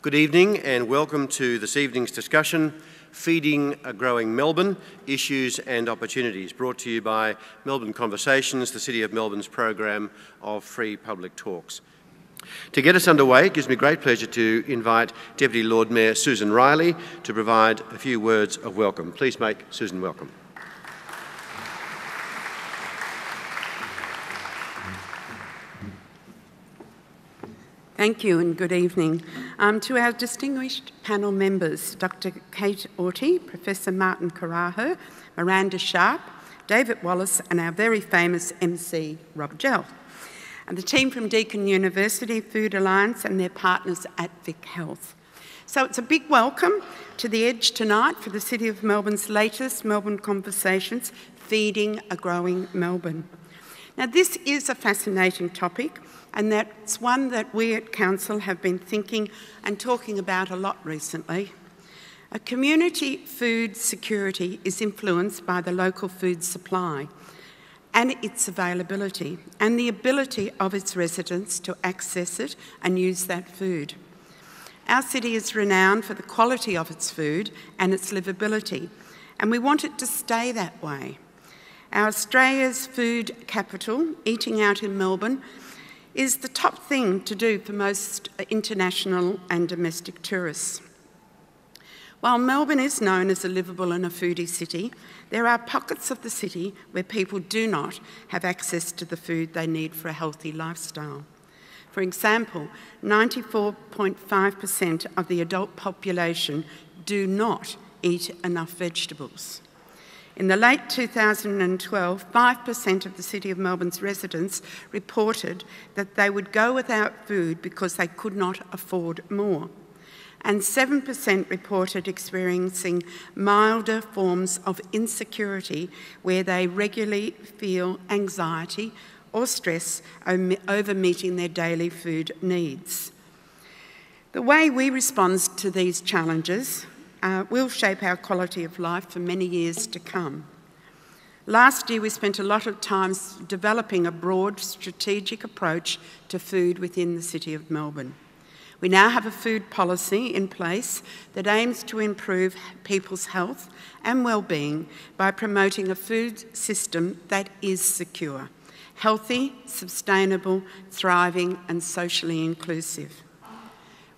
Good evening and welcome to this evening's discussion, Feeding a Growing Melbourne, Issues and Opportunities, brought to you by Melbourne Conversations, the City of Melbourne's program of free public talks. To get us underway, it gives me great pleasure to invite Deputy Lord Mayor Susan Riley to provide a few words of welcome. Please make Susan welcome. Thank you and good evening. To our distinguished panel members, Dr. Kate Auty, Professor Martin Carajo, Miranda Sharp, David Wallace and our very famous MC, Rob Gell, and the team from Deakin University, Food Alliance and their partners at Vic Health. So it's a big welcome to the Edge tonight for the City of Melbourne's latest Melbourne Conversations, Feeding a Growing Melbourne. Now this is a fascinating topic, and that's one that we at Council have been thinking and talking about a lot recently. A community food security is influenced by the local food supply and its availability and the ability of its residents to access it and use that food. Our city is renowned for the quality of its food and its livability, and we want it to stay that way. Our Australia's food capital, eating out in Melbourne, is the top thing to do for most international and domestic tourists. While Melbourne is known as a livable and a foodie city, there are pockets of the city where people do not have access to the food they need for a healthy lifestyle. For example, 94.5% of the adult population do not eat enough vegetables. In the late 2012, 5% of the City of Melbourne's residents reported that they would go without food because they could not afford more. And 7% reported experiencing milder forms of insecurity where they regularly feel anxiety or stress over meeting their daily food needs. The way we respond to these challenges will shape our quality of life for many years to come. Last year, we spent a lot of time developing a broad strategic approach to food within the City of Melbourne. We now have a food policy in place that aims to improve people's health and well-being by promoting a food system that is secure, healthy, sustainable, thriving and socially inclusive.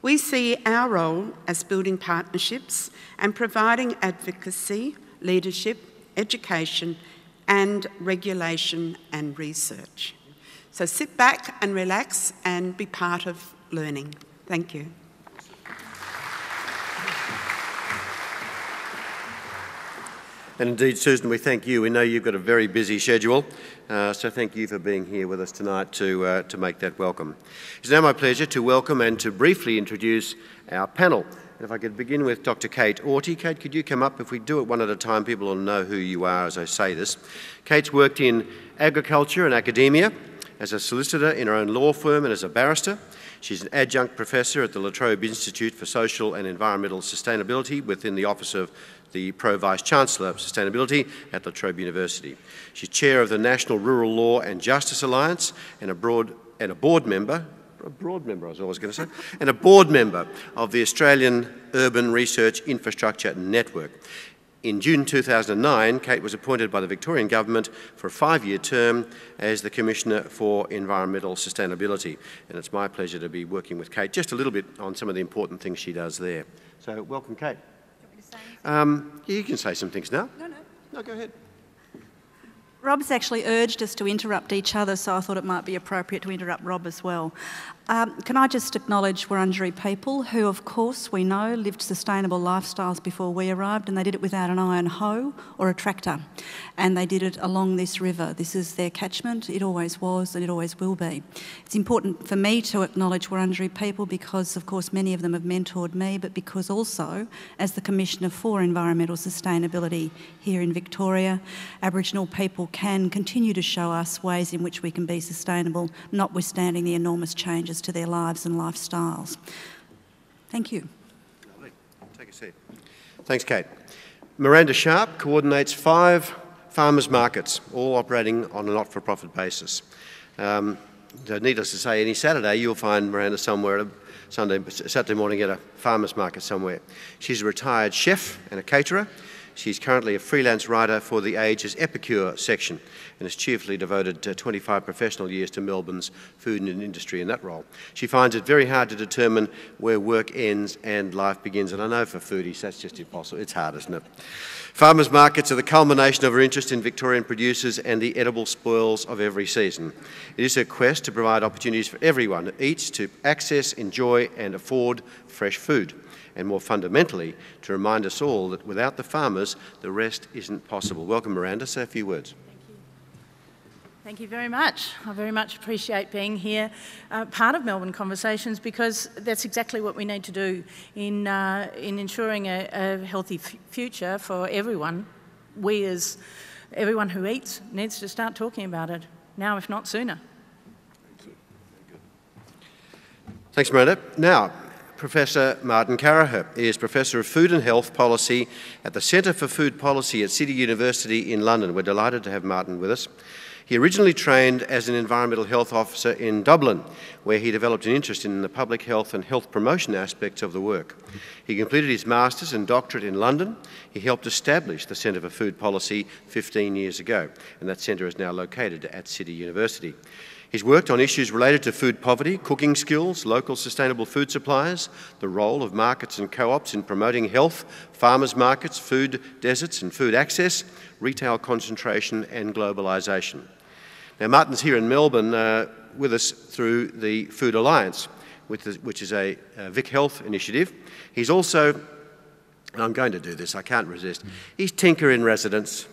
We see our role as building partnerships and providing advocacy, leadership, education and regulation and research. So sit back and relax and be part of learning. Thank you. And indeed, Susan, we thank you. We know you've got a very busy schedule, so thank you for being here with us tonight to make that welcome. It's now my pleasure to welcome and to briefly introduce our panel. And if I could begin with Dr. Kate Auty. Kate, could you come up? If we do it one at a time, people will know who you are as I say this. Kate's worked in agriculture and academia, as a solicitor in her own law firm and as a barrister. She's an Adjunct Professor at the LaTrobe Institute for Social and Environmental Sustainability within the Office of the Pro Vice-Chancellor of Sustainability at LaTrobe University. She's Chair of the National Rural Law and Justice Alliance and a board member of the Australian Urban Research Infrastructure Network. In June 2009, Kate was appointed by the Victorian Government for a 5-year term as the Commissioner for Environmental Sustainability. And it's my pleasure to be working with Kate just a little bit on some of the important things she does there. So welcome, Kate. You can say some things now. No, go ahead. Rob's actually urged us to interrupt each other, so I thought it might be appropriate to interrupt Rob as well. Can I just acknowledge Wurundjeri people who, of course, we know lived sustainable lifestyles before we arrived, and they did it without an iron hoe or a tractor. And they did it along this river. This is their catchment. It always was and it always will be. It's important for me to acknowledge Wurundjeri people because, of course, many of them have mentored me, but because also, as the Commissioner for Environmental Sustainability here in Victoria, Aboriginal people can continue to show us ways in which we can be sustainable, notwithstanding the enormous changes to their lives and lifestyles. Thank you. Lovely. Take a seat. Thanks, Kate. Miranda Sharp coordinates 5 farmers markets, all operating on a not-for-profit basis. needless to say, any Saturday you'll find Miranda somewhere Saturday morning at a farmer's market somewhere. She's a retired chef and a caterer. She's currently a freelance writer for the Age's Epicure section and has cheerfully devoted 25 professional years to Melbourne's food and industry in that role. She finds it very hard to determine where work ends and life begins, and I know for foodies that's just impossible. It's hard, isn't it? Farmers markets are the culmination of her interest in Victorian producers and the edible spoils of every season. It is her quest to provide opportunities for everyone who eats to access, enjoy and afford fresh food. And more fundamentally, to remind us all that without the farmers, the rest isn't possible. Welcome, Miranda. Say a few words. Thank you very much. I very much appreciate being here, part of Melbourne Conversations, because that's exactly what we need to do in ensuring a healthy future for everyone. We, as everyone who eats, needs to start talking about it now, if not sooner. Thanks, Miranda. Now, Professor Martin Carraher is Professor of Food and Health Policy at the Centre for Food Policy at City University in London. We're delighted to have Martin with us. He originally trained as an environmental health officer in Dublin, where he developed an interest in the public health and health promotion aspects of the work. He completed his master's and doctorate in London. He helped establish the Centre for Food Policy 15 years ago, and that centre is now located at City University. He's worked on issues related to food poverty, cooking skills, local sustainable food suppliers, the role of markets and co-ops in promoting health, farmers markets, food deserts and food access, retail concentration and globalisation. Now, Martin's here in Melbourne with us through the Food Alliance, which is a Vic Health initiative. He's also, and I'm going to do this, I can't resist, he's Tinker in Residence.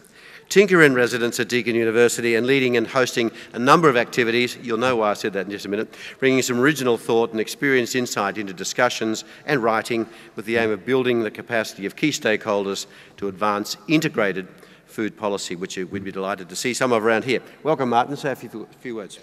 Tinker in Residence at Deakin University and leading and hosting a number of activities, you'll know why I said that in just a minute, bringing some original thought and experienced insight into discussions and writing with the aim of building the capacity of key stakeholders to advance integrated food policy, which we'd be delighted to see some of around here. Welcome, Martin. Say a few words.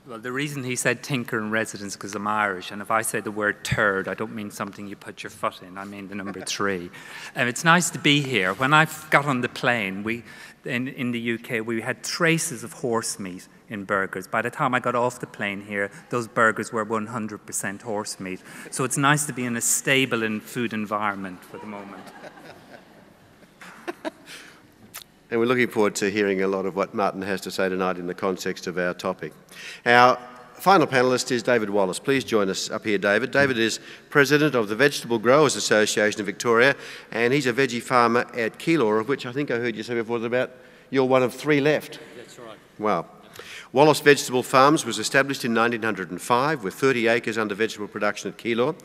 Well, the reason he said tinker in residence is because I'm Irish, and if I say the word turd, I don't mean something you put your foot in, I mean the number 3. It's nice to be here. When I got on the plane, in the UK, we had traces of horse meat in burgers. By the time I got off the plane here, those burgers were 100% horse meat. So it's nice to be in a stable and food environment for the moment. And we're looking forward to hearing a lot of what Martin has to say tonight in the context of our topic. Our final panellist is David Wallace. Please join us up here, David. David is President of the Vegetable Growers Association of Victoria, and he's a veggie farmer at Keilor, of which I think I heard you say before that you're one of 3 left. That's right. Wow. Wallace Vegetable Farms was established in 1905 with 30 acres under vegetable production at Keilor.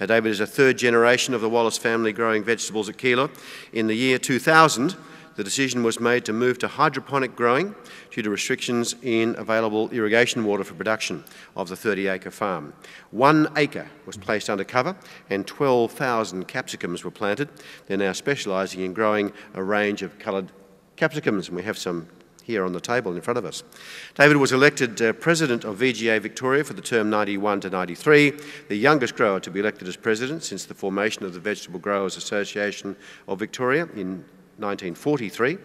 David is a 3rd generation of the Wallace family growing vegetables at Keilor. In the year 2000, the decision was made to move to hydroponic growing due to restrictions in available irrigation water for production of the 30-acre farm. 1 acre was placed under cover and 12,000 capsicums were planted. They're now specialising in growing a range of coloured capsicums, and we have some here on the table in front of us. David was elected President of VGA Victoria for the term 91 to 93, the youngest grower to be elected as President since the formation of the Vegetable Growers Association of Victoria in 1943.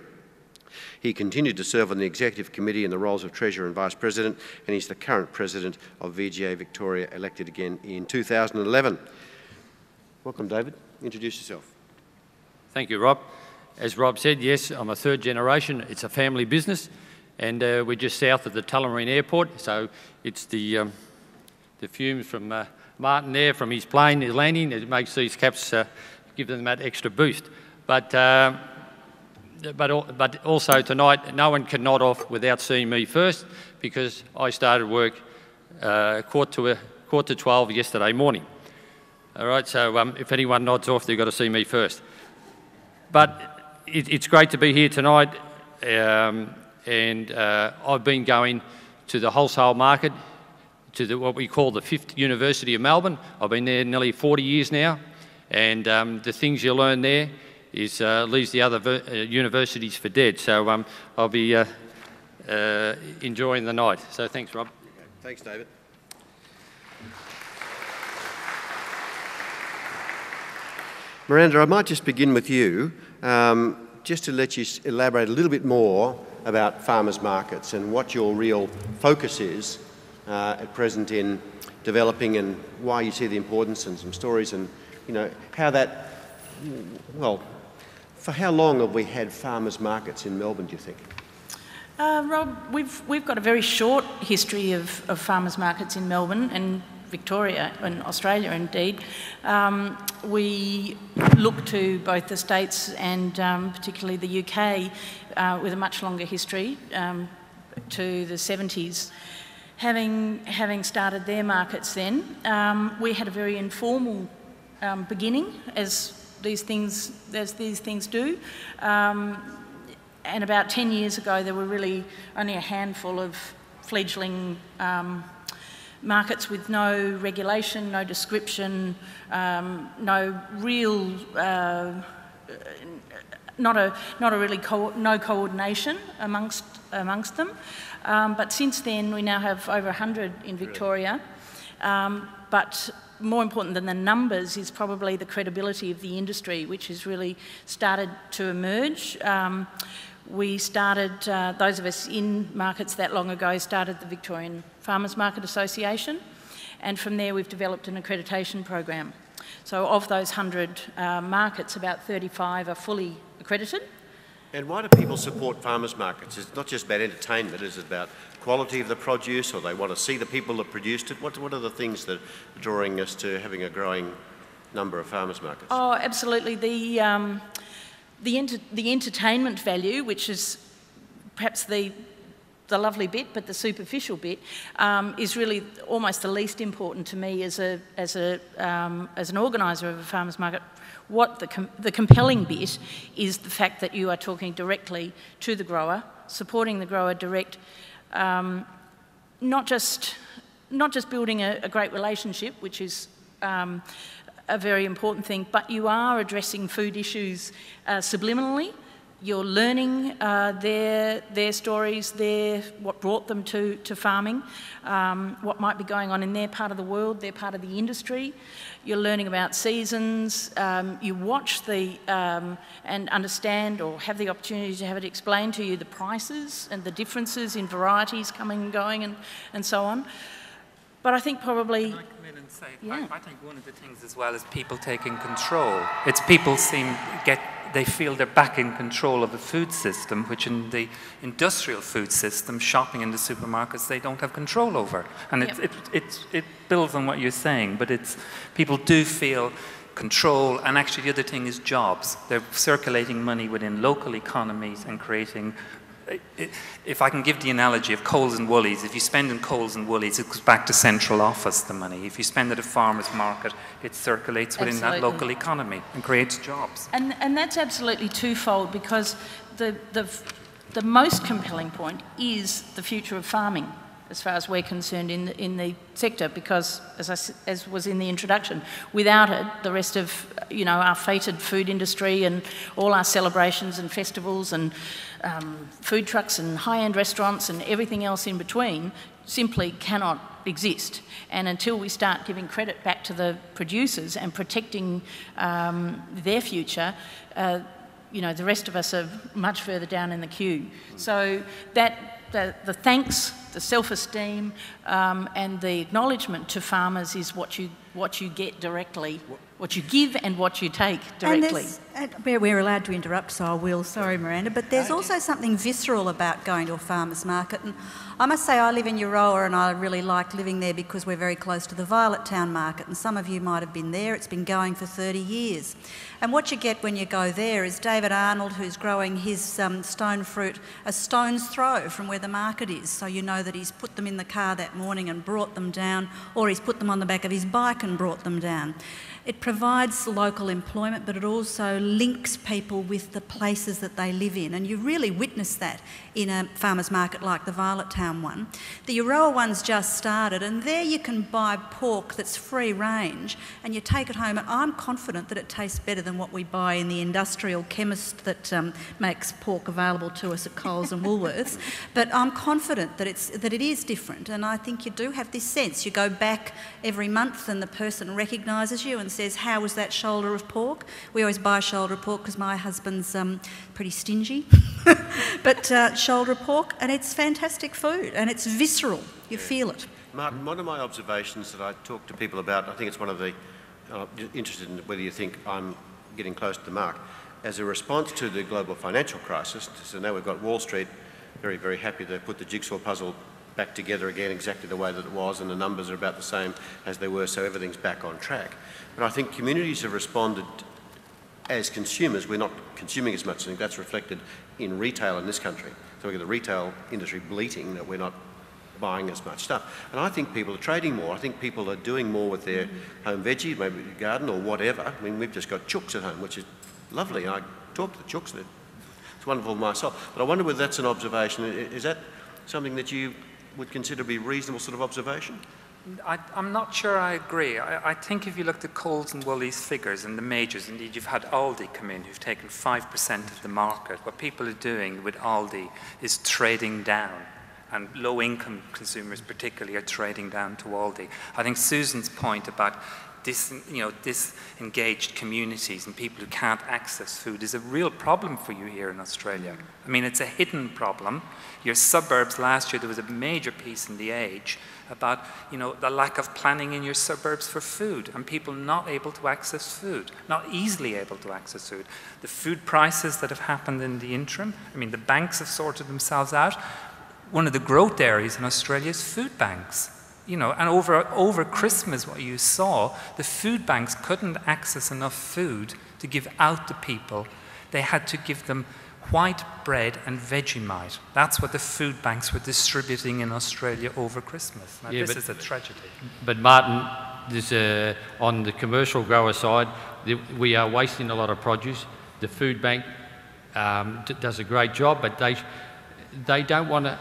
He continued to serve on the Executive Committee in the roles of Treasurer and Vice President, and he's the current President of VGA Victoria, elected again in 2011. Welcome, David. Introduce yourself. Thank you, Rob. As Rob said, yes, I'm a 3rd generation. It's a family business, and we're just south of the Tullamarine Airport, so it's the fumes from Martin there, from his plane, his landing, it makes these caps give them that extra boost. But also tonight, no one can nod off without seeing me first, because I started work quarter to 12 yesterday morning. All right, so if anyone nods off, they've got to see me first. But it's great to be here tonight, and I've been going to the wholesale market, to what we call the 5th University of Melbourne. I've been there nearly 40 years now, and the things you learn there leaves the other universities for dead. So I'll be enjoying the night. So thanks, Rob. Okay. Thanks, David. Miranda, I might just begin with you, just to let you elaborate a little bit more about farmers markets and what your real focus is at present in developing and why you see the importance and some stories and, you know, how that, well, for how long have we had farmers markets in Melbourne, do you think? Rob, we've got a very short history of farmers markets in Melbourne and Victoria and Australia indeed. We look to both the States and particularly the UK with a much longer history to the 70s. Having started their markets then, we had a very informal beginning, as these things do. And about 10 years ago, there were really only a handful of fledgling markets with no regulation, no description, no real, no coordination amongst them. But since then, we now have over 100 in Victoria. But more important than the numbers is probably the credibility of the industry, which has really started to emerge. We started, those of us in markets that long ago, started the Victorian Farmers Market Association, and from there we've developed an accreditation program. So of those 100 markets, about 35 are fully accredited. And why do people support farmers markets? It's not just about entertainment, is it about quality of the produce, or they want to see the people that produced it? What are the things that are drawing us to having a growing number of farmers markets? Oh, absolutely. The entertainment value, which is perhaps the lovely bit, but the superficial bit, is really almost the least important to me as an organiser of a farmers market. What the compelling bit is the fact that you are talking directly to the grower, supporting the grower direct, not just building a great relationship, which is a very important thing, but you are addressing food issues subliminally. You're learning their stories, what brought them to farming, what might be going on in their part of the world, their part of the industry. You're learning about seasons. You watch and understand or have the opportunity to have it explained to you the prices and the differences in varieties coming and going and so on. But I think probably... Can I come in and say, yeah. I think one of the things as well is people taking control. It's people they feel they're back in control of the food system, which in the industrial food system, shopping in the supermarkets, they don't have control over. And it builds on what you're saying, but people do feel control, and actually the other thing is jobs. They're circulating money within local economies and creating... If I can give the analogy of Coles and Woolies, if you spend in Coles and Woolies, it goes back to central office, the money. If you spend at a farmer's market, it circulates within that local economy and creates jobs. And that's absolutely twofold, because the most compelling point is the future of farming, as far as we're concerned in the sector, because, as was in the introduction, without it, the rest of our fated food industry and all our celebrations and festivals and food trucks and high-end restaurants and everything else in between simply cannot exist. And until we start giving credit back to the producers and protecting their future, the rest of us are much further down in the queue. So the thanks, the self-esteem, and the acknowledgement to farmers is what you get directly, what you give and what you take directly. And we're allowed to interrupt, so I will. Sorry, Miranda. But there's also something visceral about going to a farmer's market. And I must say I live in Euroa and I really like living there because we're very close to the Violet Town market. And some of you might have been there. It's been going for 30 years. And what you get when you go there is David Arnold, who's growing his stone fruit a stone's throw from where the market is. So you know that he's put them in the car that morning and brought them down, or he's put them on the back of his bike and brought them down. It provides local employment, but it also links people with the places that they live in, and you really witness that in a farmer's market like the Violet Town one. The Euroa one's just started, and there you can buy pork that's free range, and you take it home, and I'm confident that it tastes better than what we buy in the industrial chemist that makes pork available to us at Coles and Woolworths. But I'm confident that it is different, and I think you do have this sense. You go back every month and the person recognises you and says, how was that shoulder of pork? We always buy shoulder of pork because my husband's pretty stingy. But shoulder of pork, and it's fantastic food, and it's visceral. You feel it. Martin, one of my observations that I talk to people about, I think it's one of the, interested in whether you think I'm getting close to the mark, as a response to the global financial crisis. So now we've got Wall Street very, very happy to put the jigsaw puzzle back together again exactly the way that it was, and the numbers are about the same as they were, so everything's back on track. But I think communities have responded as consumers. We're not consuming as much. I think that's reflected in retail in this country. So we get the retail industry bleating that we're not buying as much stuff. And I think people are trading more. I think people are doing more with their home veggies, maybe garden or whatever. I mean, we've just got chooks at home, which is lovely. I talk to the chooks. It's wonderful myself. But I wonder whether that's an observation. Is that something that you would consider to be a reasonable sort of observation? I'm not sure I agree. I think if you looked at Coles and Woolies figures and the majors, indeed you've had Aldi come in who've taken 5% of the market. What people are doing with Aldi is trading down, and low-income consumers particularly are trading down to Aldi. I think Susan's point about disengaged communities and people who can't access food is a real problem for you here in Australia. I mean, it's a hidden problem. Your suburbs, last year there was a major piece in The Age about the lack of planning in your suburbs for food and people not able to access food, not easily able to access food. The food prices that have happened in the interim, I mean, the banks have sorted themselves out. One of the growth areas in Australia is food banks. And over Christmas, what you saw, the food banks couldn't access enough food to give out to people. They had to give them white bread and Vegemite. That's what the food banks were distributing in Australia over Christmas. Now, this is a tragedy. But Martin, on the commercial grower side, we are wasting a lot of produce. The food bank does a great job, but they don't want to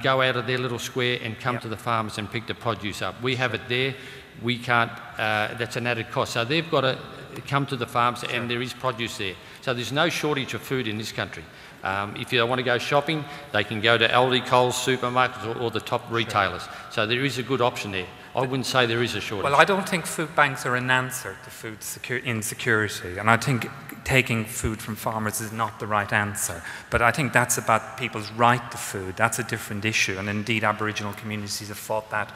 go out of their little square and come to the farmers and pick the produce up. We have it there. We can't, that's an added cost. So they've got to come to the farms and there is produce there. So there's no shortage of food in this country. If you want to go shopping, they can go to Aldi, Coles, supermarkets or the top retailers. So there is a good option there. I wouldn't say there is a shortage. Well, I don't think food banks are an answer to food insecurity, and I think taking food from farmers is not the right answer. But I think that's about people's right to food. That's a different issue, and indeed Aboriginal communities have fought that,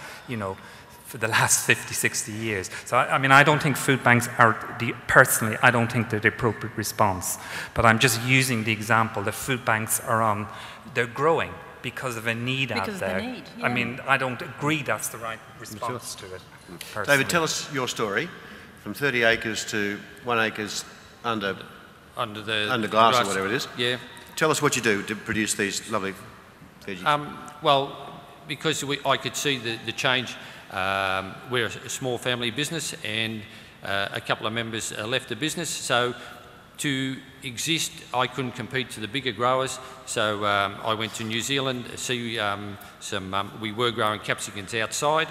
for the last 50, 60 years. So, I mean, I don't think food banks are, personally, I don't think they're the appropriate response. But I'm just using the example that food banks they're growing because of a need out there. Because of the need, yeah. I mean, I don't agree that's the right response to it, personally. David, tell us your story. From 30 acres to 1 acres under glass or whatever it is. Yeah. Tell us what you do to produce these lovely veggies. Well, because I could see the change. We're a small family business and a couple of members left the business. So to exist, I couldn't compete to the bigger growers. So I went to New Zealand to see we were growing capsicums outside.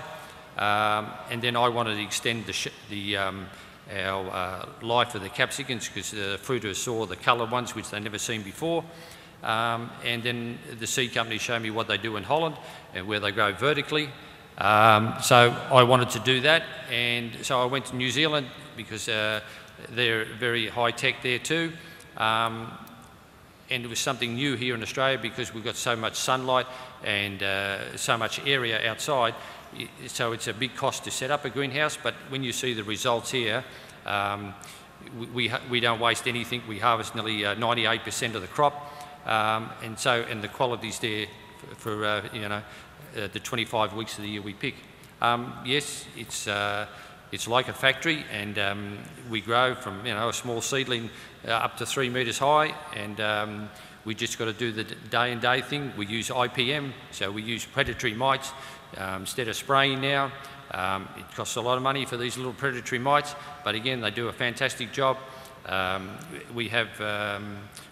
And then I wanted to extend our life of the capsicums because the fruiters saw the coloured ones, which they'd never seen before. And then the seed company showed me what they do in Holland and where they grow vertically. So I wanted to do that, and so I went to New Zealand because they're very high tech there too. And it was something new here in Australia because we've got so much sunlight and so much area outside. So it's a big cost to set up a greenhouse, but when you see the results here, we don't waste anything. We harvest nearly 98% of the crop, and the quality's there for the 25 weeks of the year we pick. Yes, it's like a factory, and we grow from a small seedling up to 3 metres high, and we just got to do the day-and-day thing. We use IPM, so we use predatory mites instead of spraying now. It costs a lot of money for these little predatory mites, but again, they do a fantastic job. We have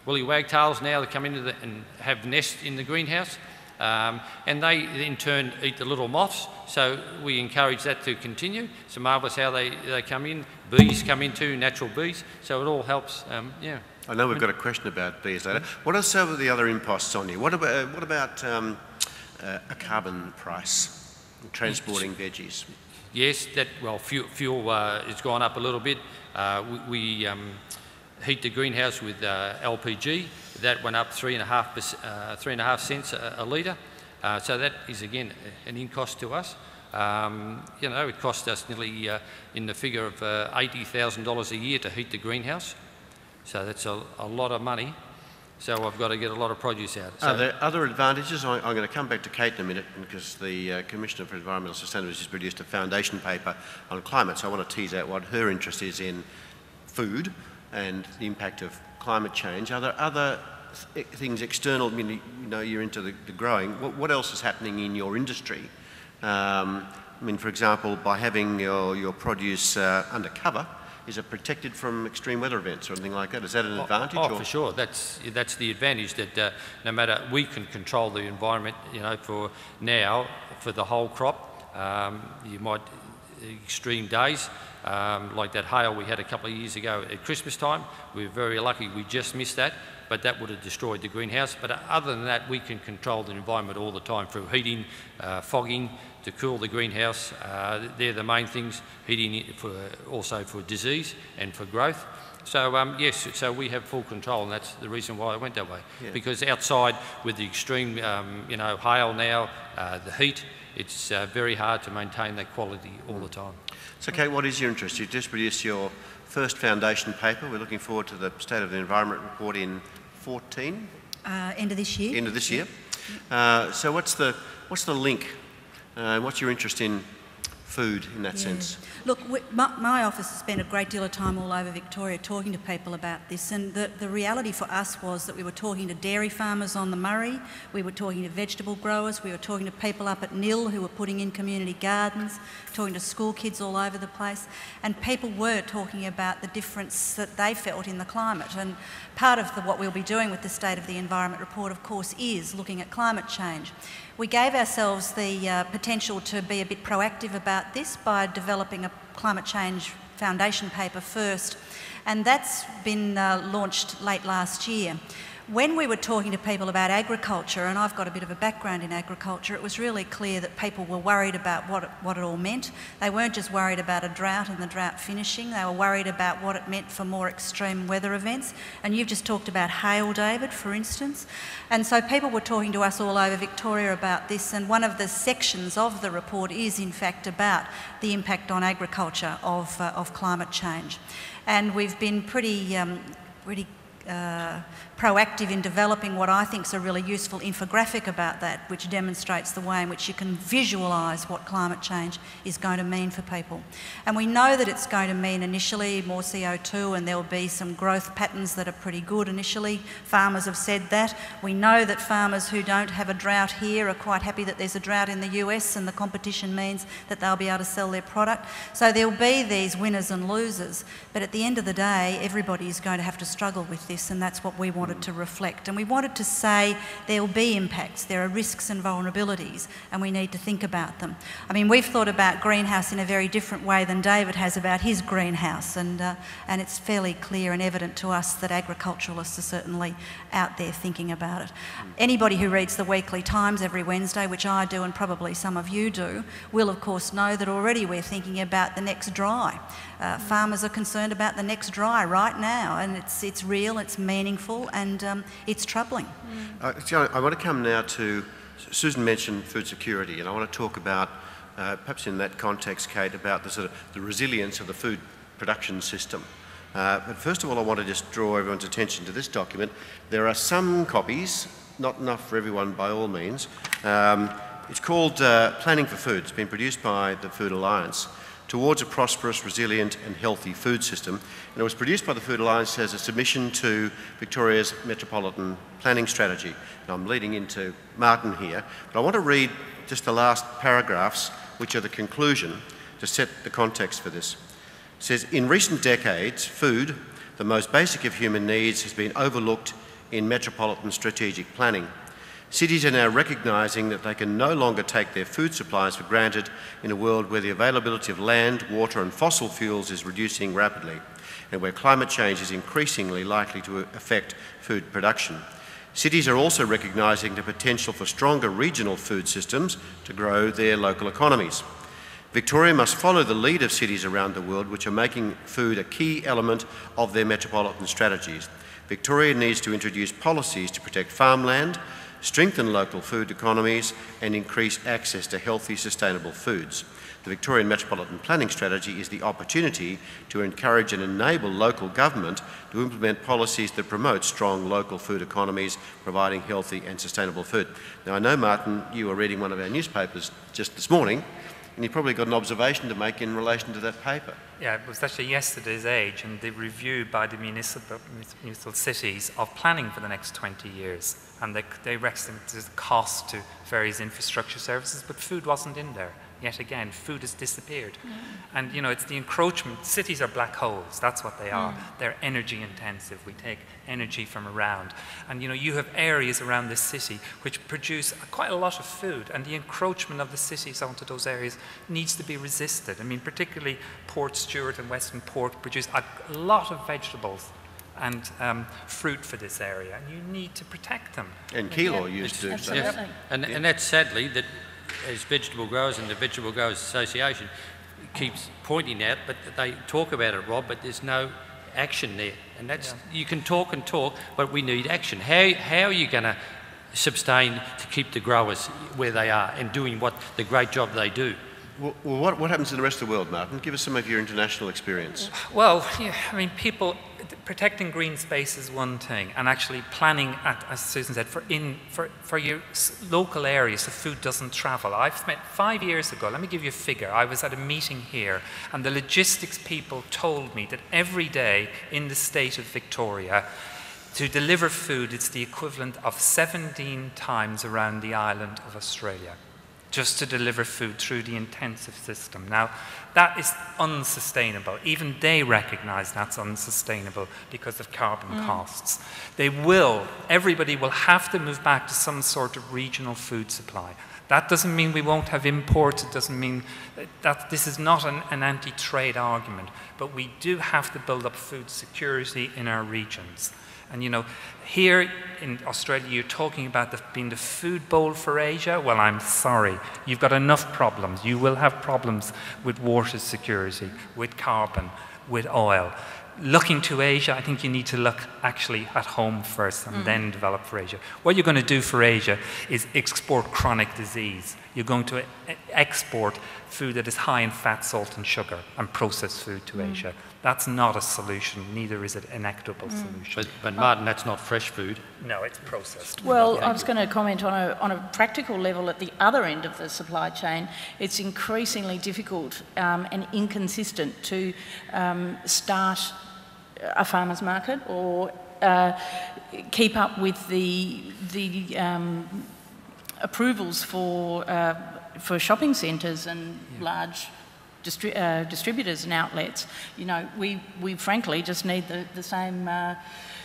woolly wagtails now that come into and have nests in the greenhouse. And they in turn eat the little moths, so we encourage that to continue. It's marvellous how they come in. Bees come in too, natural bees, so it all helps, yeah. I know we've got a question about bees later. What are some of the other imposts on you? What about a carbon price, transporting veggies? Yes, fuel has gone up a little bit. We heat the greenhouse with LPG. That went up 3.5 cents a litre. So that is, again, an in-cost to us. You know, it cost us nearly in the figure of $80,000 a year to heat the greenhouse. So that's a lot of money. So I've got to get a lot of produce out. So are there other advantages? I'm going to come back to Kate in a minute because the Commissioner for Environmental Sustainability has produced a foundation paper on climate, so I want to tease out what her interest is in food and the impact of climate change. Are there other things external? I mean, you know, you're into the growing. What else is happening in your industry? I mean, for example, by having your produce under cover, is it protected from extreme weather events or anything like that? Is that an advantage? Oh, for sure. That's the advantage, that no matter, we can control the environment, you know, for now, for the whole crop. You might, extreme days, like that hail we had a couple of years ago at Christmas time. We were very lucky we just missed that, but that would have destroyed the greenhouse. But other than that, we can control the environment all the time through heating, fogging, to cool the greenhouse. They're the main things, heating also for disease and for growth. So yes, so we have full control, and that's the reason why I went that way. Yeah. Because outside with the extreme, you know, hail now, the heat, it's very hard to maintain that quality all the time. So Kate, what is your interest? You've just produced your first foundation paper. We're looking forward to the State of the Environment report in 14? End of this year. End of this year. So what's the link? What's your interest in food in that sense? Look, my office has spent a great deal of time all over Victoria talking to people about this, and the reality for us was that we were talking to dairy farmers on the Murray, we were talking to vegetable growers, we were talking to people up at Nil who were putting in community gardens, talking to school kids all over the place, and people were talking about the difference that they felt in the climate. And part of what we'll be doing with the State of the Environment report, of course, is looking at climate change. We gave ourselves the potential to be a bit proactive about this by developing a climate change foundation paper first, and that's been launched late last year. When we were talking to people about agriculture, and I've got a bit of a background in agriculture, it was really clear that people were worried about what it all meant. They weren't just worried about a drought and the drought finishing, they were worried about what it meant for more extreme weather events. And you've just talked about hail, David, for instance. And so people were talking to us all over Victoria about this, and one of the sections of the report is in fact about the impact on agriculture of climate change. And we've been pretty proactive in developing what I think is a really useful infographic about that, which demonstrates the way in which you can visualise what climate change is going to mean for people. And we know that it's going to mean initially more CO2, and there'll be some growth patterns that are pretty good initially. Farmers have said that. We know that farmers who don't have a drought here are quite happy that there's a drought in the US, and the competition means that they'll be able to sell their product. So there'll be these winners and losers, but at the end of the day, everybody is going to have to struggle with this, and that's what we wanted to reflect. And we wanted to say there will be impacts, there are risks and vulnerabilities, and we need to think about them. I mean, we've thought about greenhouse in a very different way than David has about his greenhouse, and it's fairly clear and evident to us that agriculturalists are certainly out there thinking about it. Anybody who reads the Weekly Times every Wednesday, which I do and probably some of you do, will of course know that already we're thinking about the next dry. Farmers are concerned about the next dry right now, and it's real, it's meaningful, and it's troubling. I want to come now to, Susan mentioned food security, and I want to talk about, perhaps in that context, Kate, about the resilience of the food production system. But first of all, I want to just draw everyone's attention to this document. There are some copies, not enough for everyone by all means. It's called Planning for Food. It's been produced by the Food Alliance, Towards a Prosperous, Resilient and Healthy Food System. And it was produced by the Food Alliance as a submission to Victoria's Metropolitan Planning Strategy. And I'm leading into Martin here, but I want to read just the last paragraphs, which are the conclusion, to set the context for this. It says, in recent decades, food, the most basic of human needs, has been overlooked in metropolitan strategic planning. Cities are now recognising that they can no longer take their food supplies for granted in a world where the availability of land, water and fossil fuels is reducing rapidly, and where climate change is increasingly likely to affect food production. Cities are also recognising the potential for stronger regional food systems to grow their local economies. Victoria must follow the lead of cities around the world which are making food a key element of their metropolitan strategies. Victoria needs to introduce policies to protect farmland, strengthen local food economies and increase access to healthy, sustainable foods. The Victorian Metropolitan Planning Strategy is the opportunity to encourage and enable local government to implement policies that promote strong local food economies, providing healthy and sustainable food. Now, I know, Martin, you were reading one of our newspapers just this morning, and you've probably got an observation to make in relation to that paper. Yeah, it was actually yesterday's Age, and the review by the municipal cities of planning for the next 20 years. And they reckoned the cost to various infrastructure services, but food wasn't in there. Yet again, food has disappeared. And, you know, it's the encroachment. Cities are black holes. That's what they are. They're energy intensive. We take energy from around. And, you know, you have areas around this city which produce quite a lot of food, and the encroachment of the cities onto those areas needs to be resisted. I mean, particularly Port Stewart and Western Port produce a lot of vegetables and fruit for this area, and you need to protect them. And Keilor used to do so. Yes. And that's sadly that, as vegetable growers and the Vegetable Growers Association keeps pointing out, but they talk about it, Rob, but there's no action there. And that's, you can talk and talk, but we need action. How are you going to sustain to keep the growers where they are and doing the great job they do? Well, what happens in the rest of the world, Martin? Give us some of your international experience. Well, yeah, I mean, protecting green space is one thing, and actually planning, as Susan said, for your local areas so food doesn't travel. I've spent 5 years ago, let me give you a figure. I was at a meeting here, and the logistics people told me that every day in the state of Victoria, to deliver food, it's the equivalent of 17 times around the island of Australia, just to deliver food through the intensive system. Now, that is unsustainable. Even they recognise that's unsustainable because of carbon costs. Everybody will have to move back to some sort of regional food supply. That doesn't mean we won't have imports. It doesn't mean that this is not an anti-trade argument, but we do have to build up food security in our regions. And, you know, here in Australia, you're talking about being the food bowl for Asia. Well, I'm sorry. You've got enough problems. You will have problems with water security, with carbon, with oil. Looking to Asia, I think you need to look actually at home first and then develop for Asia. What you're going to do for Asia is export chronic disease. You're going to export food that is high in fat, salt and sugar and processed food to Asia. That's not a solution, neither is it an equitable solution. But Martin, that's not fresh food. No, it's processed. Well, I was going to comment on a practical level at the other end of the supply chain. It's increasingly difficult and inconsistent to start a farmer's market or keep up with the approvals for shopping centres and large distributors and outlets. You know, we frankly just need the same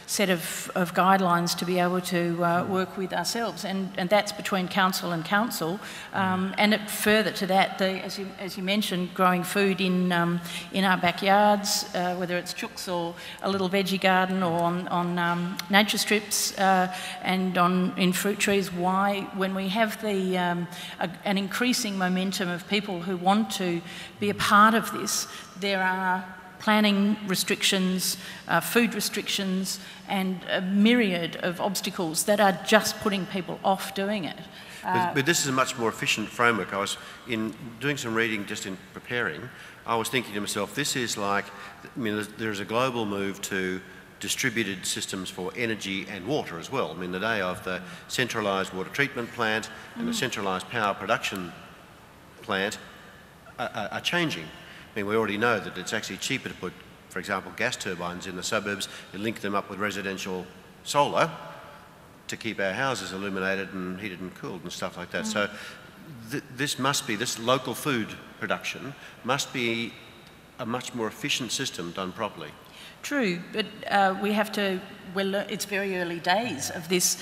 set of guidelines to be able to work with ourselves, and that's between council and council. And further to that, as you mentioned, growing food in our backyards, whether it's chooks or a little veggie garden or on nature strips and in fruit trees. Why, when we have an increasing momentum of people who want to be a part of this, there are planning restrictions, food restrictions, and a myriad of obstacles that are just putting people off doing it. But this is a much more efficient framework. I was doing some reading just in preparing. I was thinking to myself, this is like, I mean, there's a global move to distributed systems for energy and water as well. I mean, the day of the centralised water treatment plant and the centralised power production plant are changing. I mean, we already know that it's actually cheaper to put, for example, gas turbines in the suburbs and link them up with residential solar to keep our houses illuminated and heated and cooled and stuff like that. So this local food production must be a much more efficient system done properly. True, but we have to, it's very early days of this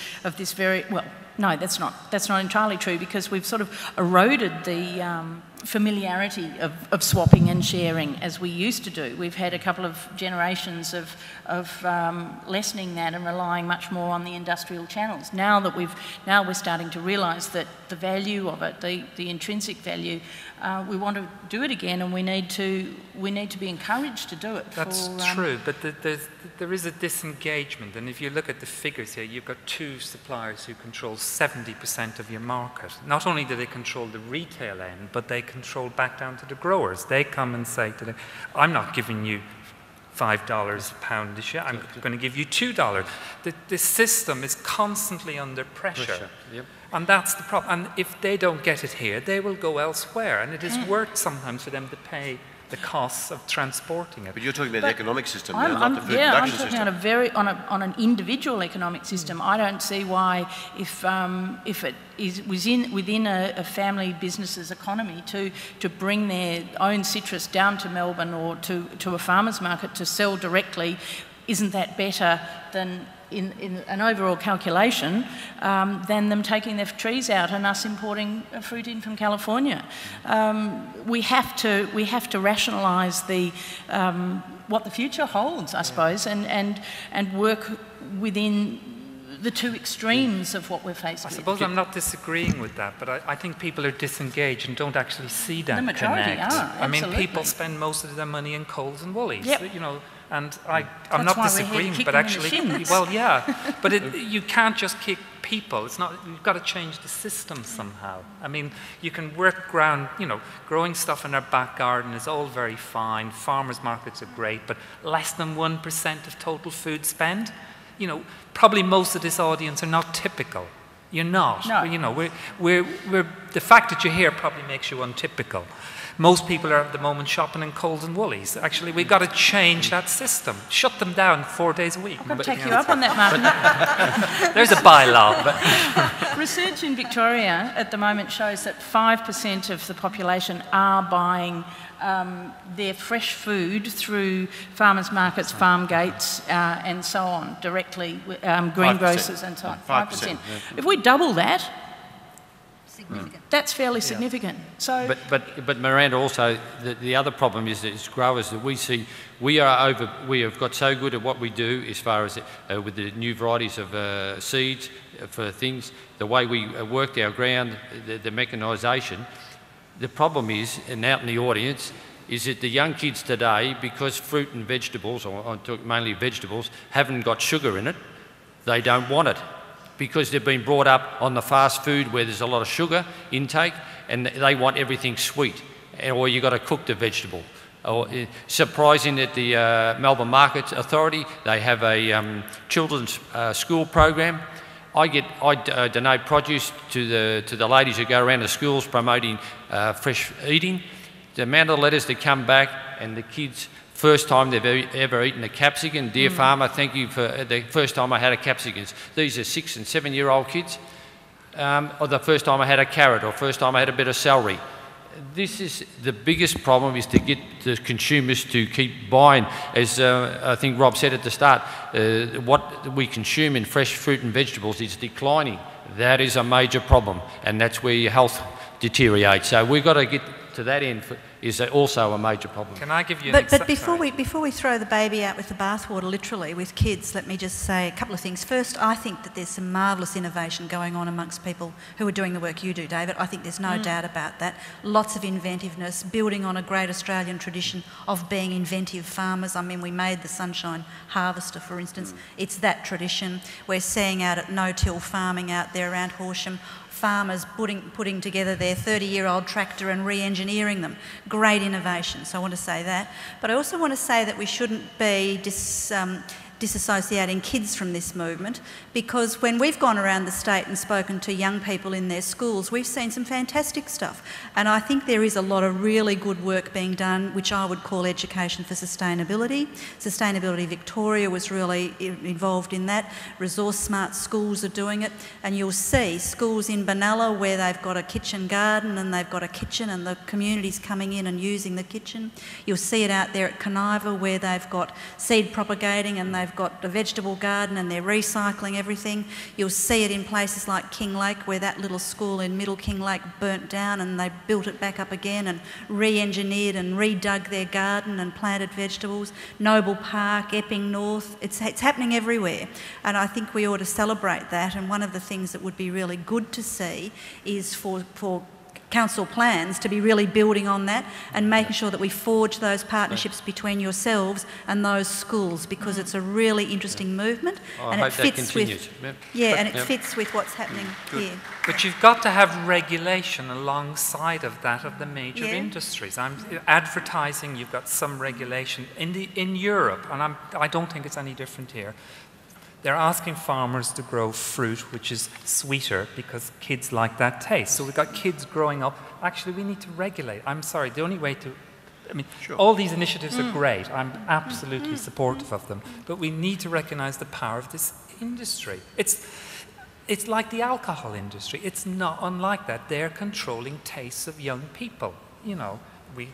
very, well, no, that's not entirely true, because we've sort of eroded the familiarity of swapping and sharing as we used to do. We've had a couple of generations of lessening that and relying much more on the industrial channels. Now we're starting to realise that the value of it, the intrinsic value, we want to do it again, and we need to be encouraged to do it. That's true, but there is a disengagement, and if you look at the figures here, you've got 2 suppliers who control 70% of your market. Not only do they control the retail end, but they control back down to the growers. They come and say to them, I'm not giving you $5 a pound this year, I'm going to give you $2. The system is constantly under pressure. Yep. And that's the problem. And if they don't get it here, they will go elsewhere. And it is worth sometimes for them to pay the costs of transporting it. But you're talking about the economic system now, not the food I'm production talking system. on an individual economic system. I don't see why, if it is within a family business's economy to bring their own citrus down to Melbourne or to a farmer's market to sell directly, isn't that better than in an overall calculation than them taking their trees out and us importing fruit in from California. We have to rationalise what the future holds, I suppose, and work within the two extremes of what we're faced with. I suppose I'm not disagreeing with that, but I think people are disengaged and don't actually see that The majority connect. are, I mean, absolutely. people spend most of their money in Coles and Woolies, Yep. you know, and I'm That's not why we're here disagreeing, kicking but them in actually, the shins. well, yeah, but you can't just kick people. It's not. You've got to change the system somehow. I mean, you can work around, you know, growing stuff in our back garden is all very fine. Farmers markets are great, but less than 1% of total food spend. You know, probably most of this audience are not typical. You're not. No. You know, we're the fact that you're here probably makes you untypical. Most people are at the moment shopping in Coles and Woolies. Actually, we've got to change that system. Shut them down 4 days a week. I've got to take you up on that, Martin. There's a bylaw. But Research in Victoria at the moment shows that 5% of the population are buying their fresh food through farmers markets, farm gates, and so on, directly, greengrocers and so on. 5%. Yeah. If we double that, that's fairly significant. So, but Miranda, also the other problem is that as growers that we see, we have got so good at what we do as far as with the new varieties of seeds for things, the way we worked our ground, the mechanisation. The problem is, and out in the audience, is that the young kids today, because fruit and vegetables, or I talk mainly vegetables, haven't got sugar in it, they don't want it. Because they've been brought up on the fast food where there's a lot of sugar intake, and they want everything sweet, or you've got to cook the vegetable. Or, surprising that the Melbourne Market Authority, they have a children's school program. I donate produce to the ladies who go around the schools promoting fresh eating. The amount of letters that come back, and the kids, first time they've ever eaten a capsicum. Dear farmer, thank you for the first time I had a capsicum. These are 6 and 7 year old kids. Or the first time I had a carrot, or first time I had a bit of celery. This is the biggest problem, is to get the consumers to keep buying. As I think Rob said at the start, what we consume in fresh fruit and vegetables is declining. That is a major problem, and that's where your health deteriorates. So we've got to get to that end, is also a major problem. can I give you an But before we throw the baby out with the bathwater, literally, with kids, let me just say a couple of things. First, I think that there's some marvellous innovation going on amongst people who are doing the work you do, David. I think there's no doubt about that. Lots of inventiveness, building on a great Australian tradition of being inventive farmers. I mean, we made the sunshine harvester, for instance. It's that tradition. We're seeing out at no-till farming out there around Horsham, farmers putting together their 30-year-old tractor and re-engineering them. Great innovation, so I want to say that. But I also want to say that we shouldn't be disassociating kids from this movement, because when we've gone around the state and spoken to young people in their schools, we've seen some fantastic stuff. And I think there is a lot of really good work being done, which I would call education for sustainability. Sustainability Victoria was really involved in that. Resource smart schools are doing it. And you'll see schools in Benalla where they've got a kitchen garden and they've got a kitchen and the community's coming in and using the kitchen. You'll see it out there at Conniva where they've got seed propagating and they've got a vegetable garden and they're recycling everything. You'll see it in places like King Lake, where that little school in Middle King Lake burnt down and they built it back up again and re-engineered and redug their garden and planted vegetables. Noble Park, Epping North, it's happening everywhere. And I think we ought to celebrate that. And one of the things that would be really good to see is for council plans to be really building on that and making sure that we forge those partnerships between yourselves and those schools, because it's a really interesting movement, and it fits with it fits with what's happening here. But you've got to have regulation alongside of that of the major industries. Advertising, you've got some regulation in Europe, and I don't think it's any different here. They're asking farmers to grow fruit which is sweeter because kids like that taste. So we've got kids growing up. Actually, we need to regulate. I'm sorry, the only way to... all these initiatives are great. I'm absolutely supportive of them. But we need to recognise the power of this industry. It's like the alcohol industry. It's not unlike that. They're controlling tastes of young people. You know, we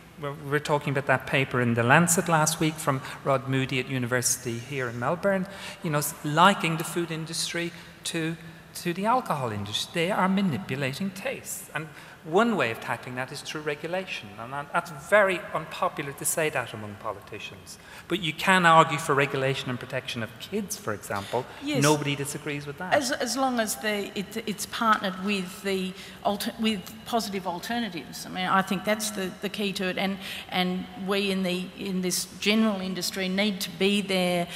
were talking about that paper in The Lancet last week from Rod Moody at University here in Melbourne, you know, liking the food industry to the alcohol industry. They are manipulating tastes. And one way of tackling that is through regulation. And that's very unpopular to say that among politicians. But you can argue for regulation and protection of kids, for example. Yes. Nobody disagrees with that. As long as it's partnered with with positive alternatives. I mean, I think that's the key to it. And we in this general industry need to be there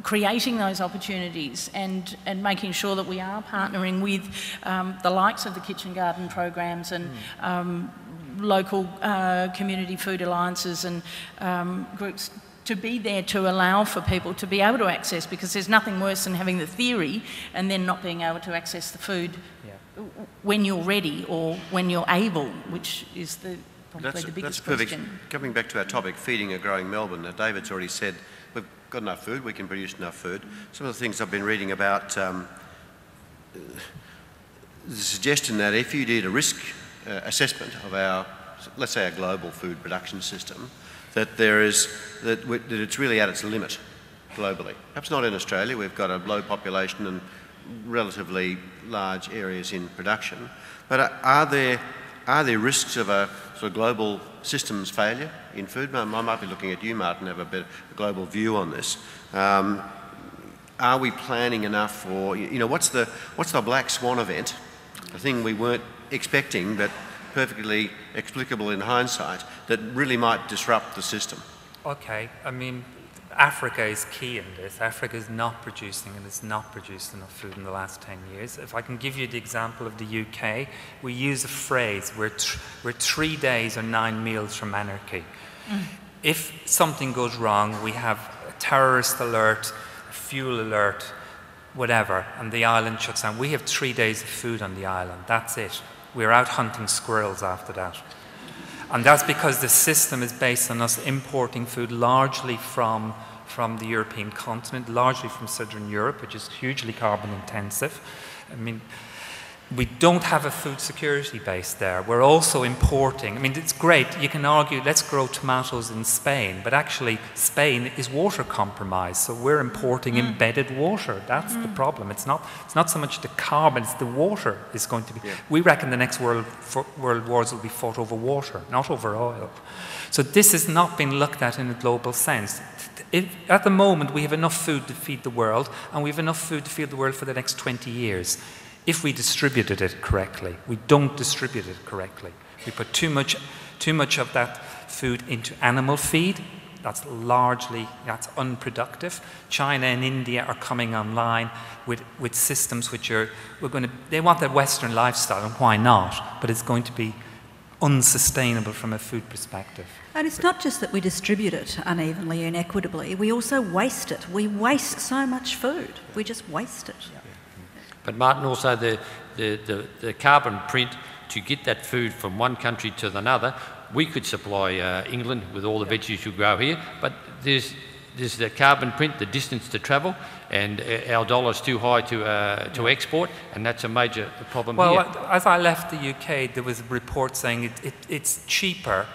creating those opportunities and making sure that we are partnering with the likes of the kitchen garden programs and local community food alliances and groups to be there to allow for people to be able to access, because there's nothing worse than having the theory and then not being able to access the food when you're ready or when you're able, which is probably the biggest question. Coming back to our topic, feeding a growing Melbourne, now David's already said we've got enough food, we can produce enough food. Some of the things I've been reading about the suggestion that if you did a risk assessment of our, let's say, a global food production system, that it's really at its limit globally. Perhaps not in Australia, we've got a low population and relatively large areas in production, but are there risks of a sort of global systems failure in food? I might be looking at you, Martin, have a bit of a global view on this. Are we planning enough for, you know, what's the black swan event, a thing we weren't expecting but perfectly explicable in hindsight, that really might disrupt the system? Okay, I mean, Africa is key in this. Africa is not producing and has not produced enough food in the last 10 years. If I can give you the example of the UK, we use a phrase, we're 3 days or 9 meals from anarchy. If something goes wrong, we have a terrorist alert, a fuel alert, whatever, and the island shuts down. We have 3 days of food on the island, that's it. We're out hunting squirrels after that. And that's because the system is based on us importing food largely from the European continent, largely from Southern Europe, which is hugely carbon intensive. I mean, we don't have a food security base there. We're also importing. I mean, it's great. You can argue, let's grow tomatoes in Spain, but actually Spain is water compromised, so we're importing embedded water. That's the problem. It's not so much the carbon, it's the water is going to be. Yeah. We reckon the next world wars will be fought over water, not over oil. So this has not been looked at in a global sense. At the moment, we have enough food to feed the world, and we have enough food to feed the world for the next 20 years. If we distributed it correctly. We don't distribute it correctly. We put too much of that food into animal feed. That's unproductive. China and India are coming online with systems which they want that Western lifestyle, and why not? But it's going to be unsustainable from a food perspective. And it's not just that we distribute it unevenly and equitably, we also waste it. We waste so much food. We just waste it. Yeah. But Martin, also the carbon print to get that food from one country to another, we could supply England with all the veggies you grow here, but there's the carbon print, the distance to travel, and our dollar's too high to export, and that's a major problem here. Well, as I left the UK, there was a report saying it's cheaper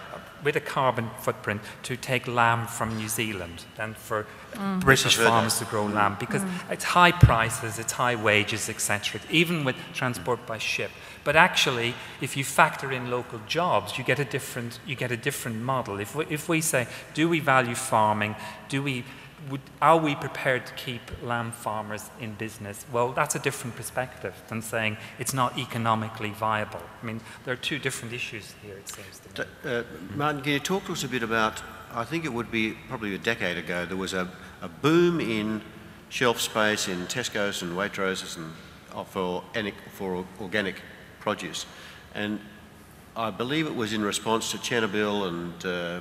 with a carbon footprint to take lamb from New Zealand than for British farmers to grow lamb, because it's high prices, it's high wages, etc., even with transport by ship. But actually, if you factor in local jobs, you get a different model. If we say, do we value farming? Do we are we prepared to keep lamb farmers in business? Well, that's a different perspective than saying it's not economically viable. I mean, there are two different issues here, it seems to me. Martin, can you talk to us a bit about, I think it would be probably a decade ago, there was a boom in shelf space in Tesco's and Waitroses and for organic produce. And I believe it was in response to Chernobyl and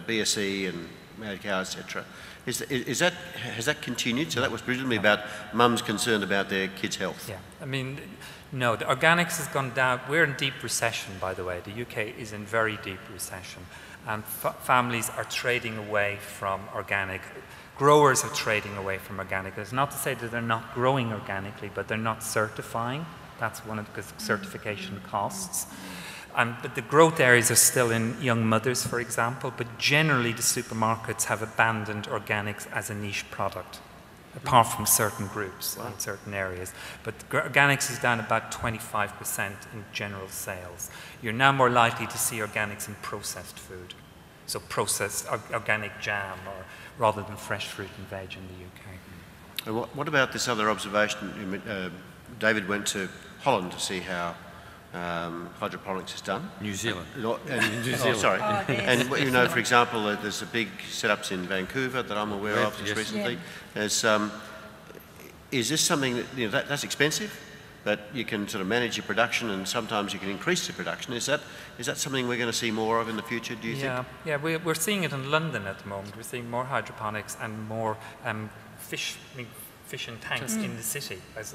BSE and mad cow, etc. Has that continued? So that was presumably about mums concerned about their kids' health. Yeah, I mean, no, the organics has gone down. We're in deep recession, by the way. The UK is in very deep recession. And families are trading away from organic. Growers are trading away from organic. It's not to say that they're not growing organically, but they're not certifying. That's one of the certification costs. But the growth areas are still in young mothers, for example, but generally the supermarkets have abandoned organics as a niche product, apart from certain groups in certain areas. But organics is down about 25% in general sales. You're now more likely to see organics in processed food, so processed organic jam, or rather than fresh fruit and veg in the UK. And what about this other observation? David went to Holland to see how hydroponics is done. New Zealand. New Zealand. Sorry. And you know, for example, there's a big setups in Vancouver that I'm aware of just recently. There's, is this something that, you know, that's expensive, but you can sort of manage your production and sometimes you can increase the production. Is that something we're going to see more of in the future, do you think? Yeah, we're seeing it in London at the moment. We're seeing more hydroponics and more fish in tanks in the city, as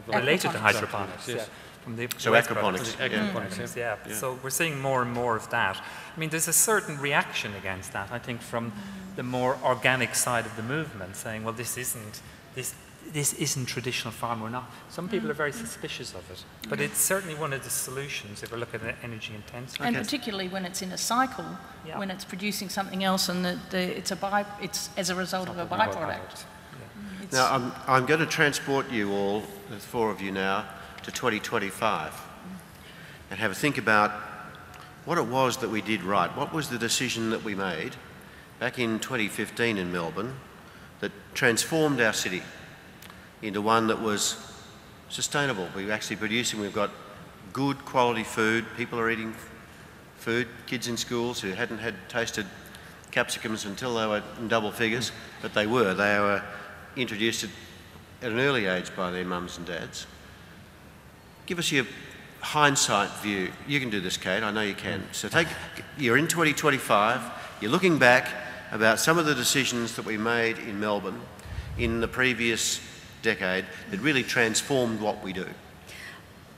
related to hydroponics. Yes. From the so aquaponics. Yeah. So we're seeing more and more of that. I mean, there's a certain reaction against that, I think, from the more organic side of the movement, saying, well, this isn't traditional farm. We're not. Some people are very suspicious of it, but it's certainly one of the solutions if we're looking at energy intensity. And particularly when it's in a cycle, when it's producing something else, and it's as a result of a byproduct. Now, I'm going to transport you all, the four of you now, to 2025 and have a think about what it was that we did right. What was the decision that we made back in 2015 in Melbourne that transformed our city into one that was sustainable? We're actually producing, we've got good quality food, people are eating food, kids in schools who hadn't tasted capsicums until they were in double figures, but they were introduced at an early age by their mums and dads. Give us your hindsight view. You can do this, Kate, I know you can. So you're in 2025, you're looking back about some of the decisions that we made in Melbourne in the previous decade that really transformed what we do.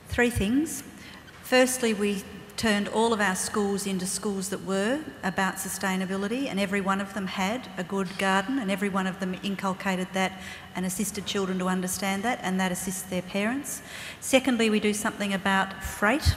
Three things. Firstly, we turned all of our schools into schools that were about sustainability, and every one of them had a good garden, and every one of them inculcated that and assisted children to understand that, and that assists their parents. Secondly, we do something about freight.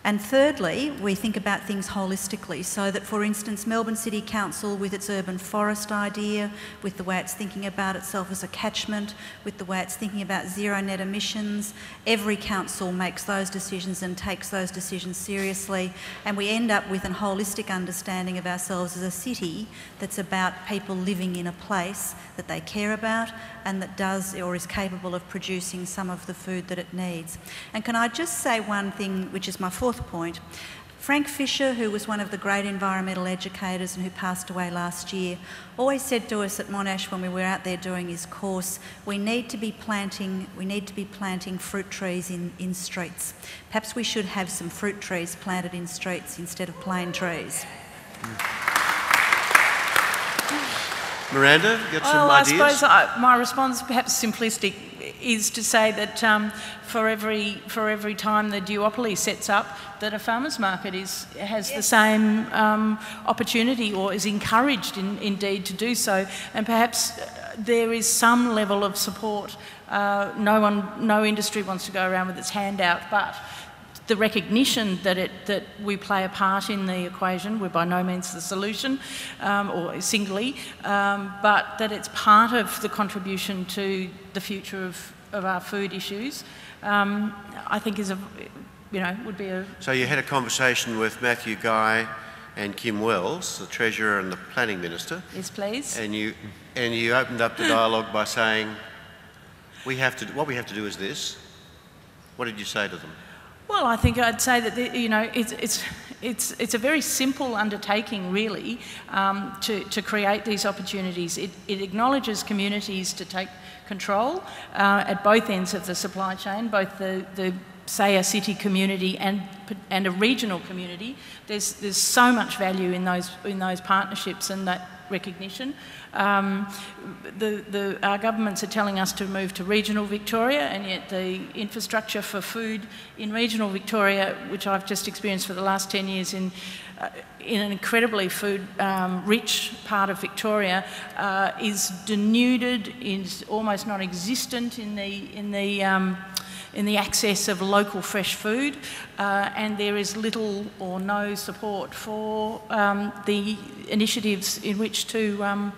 And thirdly, we think about things holistically, so that, for instance, Melbourne City Council, with its urban forest idea, with the way it's thinking about itself as a catchment, with the way it's thinking about zero net emissions, every council makes those decisions and takes those decisions seriously, and we end up with a holistic understanding of ourselves as a city that's about people living in a place that they care about and that does or is capable of producing some of the food that it needs. And can I just say one thing, which is my fourth point. Frank Fisher, who was one of the great environmental educators and who passed away last year, always said to us at Monash when we were out there doing his course, we need to be planting fruit trees in streets. Perhaps we should have some fruit trees planted in streets instead of plain trees. Miranda, you got some ideas? I suppose my response, perhaps simplistic, is to say that for every time the duopoly sets up, that a farmers' market has the same opportunity, or is encouraged indeed to do so, and perhaps there is some level of support. No industry wants to go around with its hand out, but the recognition that we play a part in the equation. We're by no means the solution, or singly, but that it's part of the contribution to the future of our food issues, I think would be a... So you had a conversation with Matthew Guy and Kim Wells, the Treasurer and the Planning Minister. Yes, please. And you opened up the dialogue by saying, what we have to do is this. What did you say to them? Well, I think I'd say that it's a very simple undertaking, really, to create these opportunities. It acknowledges communities to take control at both ends of the supply chain, both the say a city community and a regional community. There's so much value in those partnerships and that recognition. Our governments are telling us to move to regional Victoria, and yet the infrastructure for food in regional Victoria, which I've just experienced for the last 10 years in an incredibly food rich part of Victoria, is denuded, is almost non-existent in the access of local fresh food, and there is little or no support for the initiatives in which to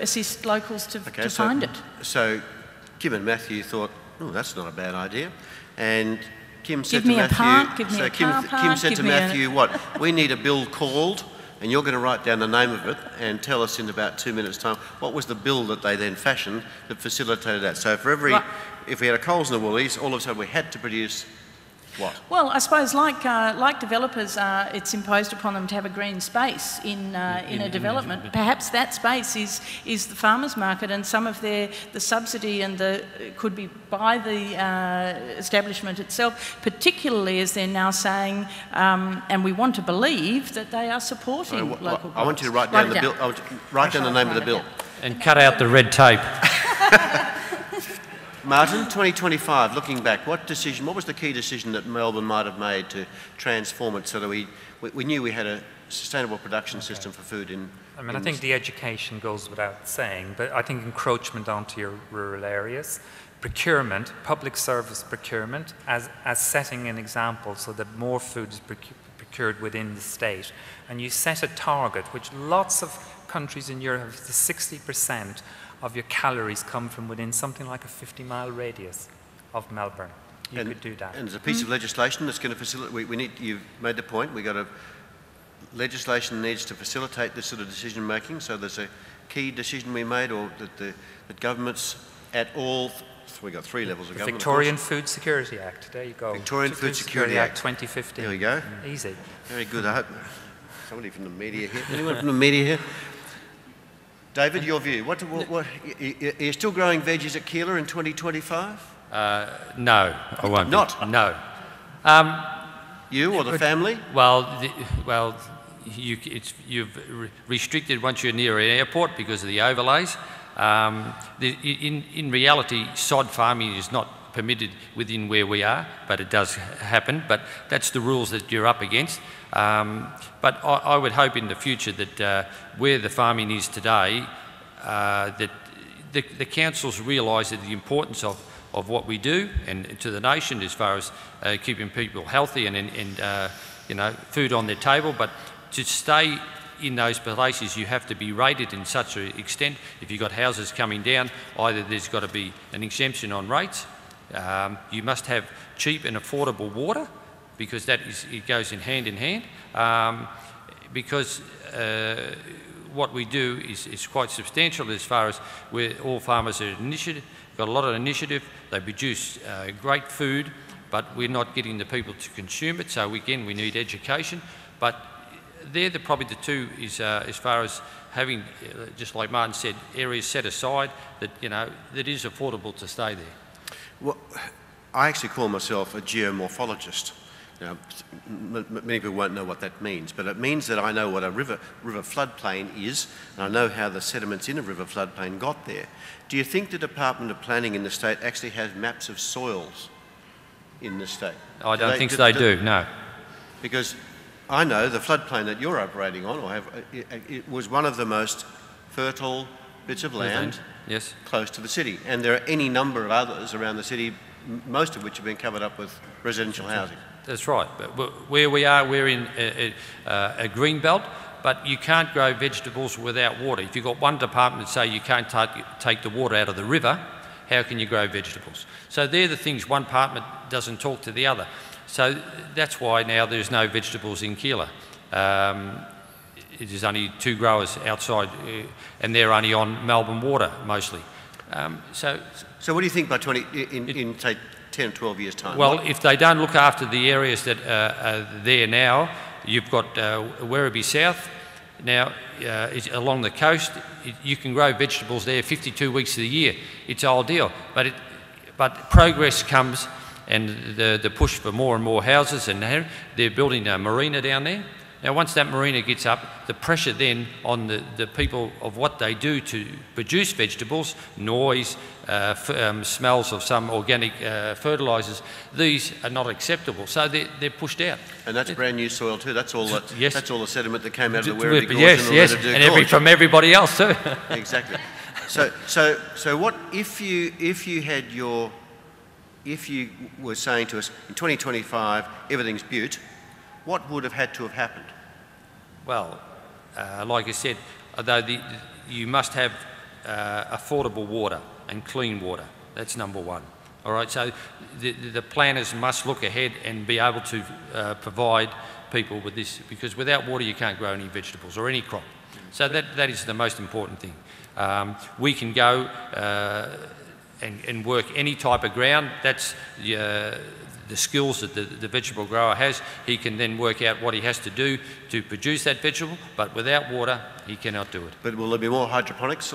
assist locals to find it. So Kim and Matthew thought, oh, that's not a bad idea. And Kim said give me to a Matthew, park, give me a car park, Kim said to Matthew, we need a bill called, and you're going to write down the name of it and tell us in about 2 minutes' time what was the bill that they then fashioned that facilitated that. So for every, if we had a Coles and a Woolies, all of a sudden we had to produce what? Well, I suppose like developers, it's imposed upon them to have a green space in a development. Perhaps that space is the farmers' market, and some of the subsidy and could be by the establishment itself, particularly as they're now saying, and we want to believe that they are supporting local. I want you to write down the bill. I want to write down the name of the bill and cut out the red tape. Martin, 2025, looking back, what was the key decision that Melbourne might have made to transform it so that we knew we had a sustainable production system for food in... I think the education goes without saying, but I think encroachment onto your rural areas, procurement, public service procurement, as setting an example so that more food is procured within the state. And you set a target, which lots of countries in Europe have, the 60% of your calories come from within something like a 50-mile radius of Melbourne. You could do that. And there's a piece of legislation that's going to facilitate, you've made the point, legislation needs to facilitate this sort of decision making, so there's a key decision we made, or that governments at all, we've got 3 levels of government. Victorian Food Security Act, there you go. Victorian Food Security Act 2015. There we go. Easy. Very good. I hope somebody from the media here. Anyone from the media here? David, your view. Are you still growing veggies at Keilor in 2025? No, I won't. Not? No. You or the family? Well, you've restricted once you're near an airport because of the overlays. In reality, sod farming is not permitted within where we are, but it does happen. But that's the rules that you're up against. But I would hope in the future that where the farming is today, that the councils realise that the importance of what we do and to the nation as far as keeping people healthy and food on their table. But to stay in those places, you have to be rated in such an extent. If you've got houses coming down, either there's got to be an exemption on rates. You must have cheap and affordable water, because it goes in hand, because what we do is quite substantial as far as where all farmers are got a lot of initiative. They produce great food, but we're not getting the people to consume it. So again, we need education. But they're probably the two is as far as having, just like Martin said, areas set aside that that is affordable to stay there. Well, I actually call myself a geomorphologist. Now, many people won't know what that means, but it means that I know what a river floodplain is, and I know how the sediments in a river floodplain got there. Do you think the Department of Planning in the state actually has maps of soils in the state? I don't think they do, no. Because I know the floodplain that you're operating on, it was one of the most fertile bits of land yes, close to the city, and there are any number of others around the city, most of which have been covered up with residential housing. That's right. But where we are, we're in a green belt, but you can't grow vegetables without water. If you've got one department that say you can't take the water out of the river, how can you grow vegetables? So they're the things one department doesn't talk to the other. So that's why now there's no vegetables in Keilor. There's only 2 growers outside, and they're only on Melbourne water mostly. So what do you think by say 10 or 12 years' time? Well, if they don't look after the areas that are there now, you've got Werribee South. Now, along the coast, you can grow vegetables there 52 weeks of the year. It's ideal, but progress comes, and the push for more and more houses, and they're building a marina down there. Now, once that marina gets up, the pressure then on the people of what they do to produce vegetables, noise, smells of some organic fertilisers, these are not acceptable. So they're pushed out. And that's brand new soil too. That's all. Yes. That's all the sediment that came out of the Werribee Gorge. Yes, and from everybody else too. Exactly. So what if you were saying to us in 2025 everything's beaut? What would have had to have happened? Well, like I said, although you must have affordable water and clean water. That's number one. All right, so the planners must look ahead and be able to provide people with this, because without water you can't grow any vegetables or any crop. So that is the most important thing. We can go and work any type of ground. That's the skills that the vegetable grower has. He can then work out what he has to do to produce that vegetable, but without water, he cannot do it. But will there be more hydroponics?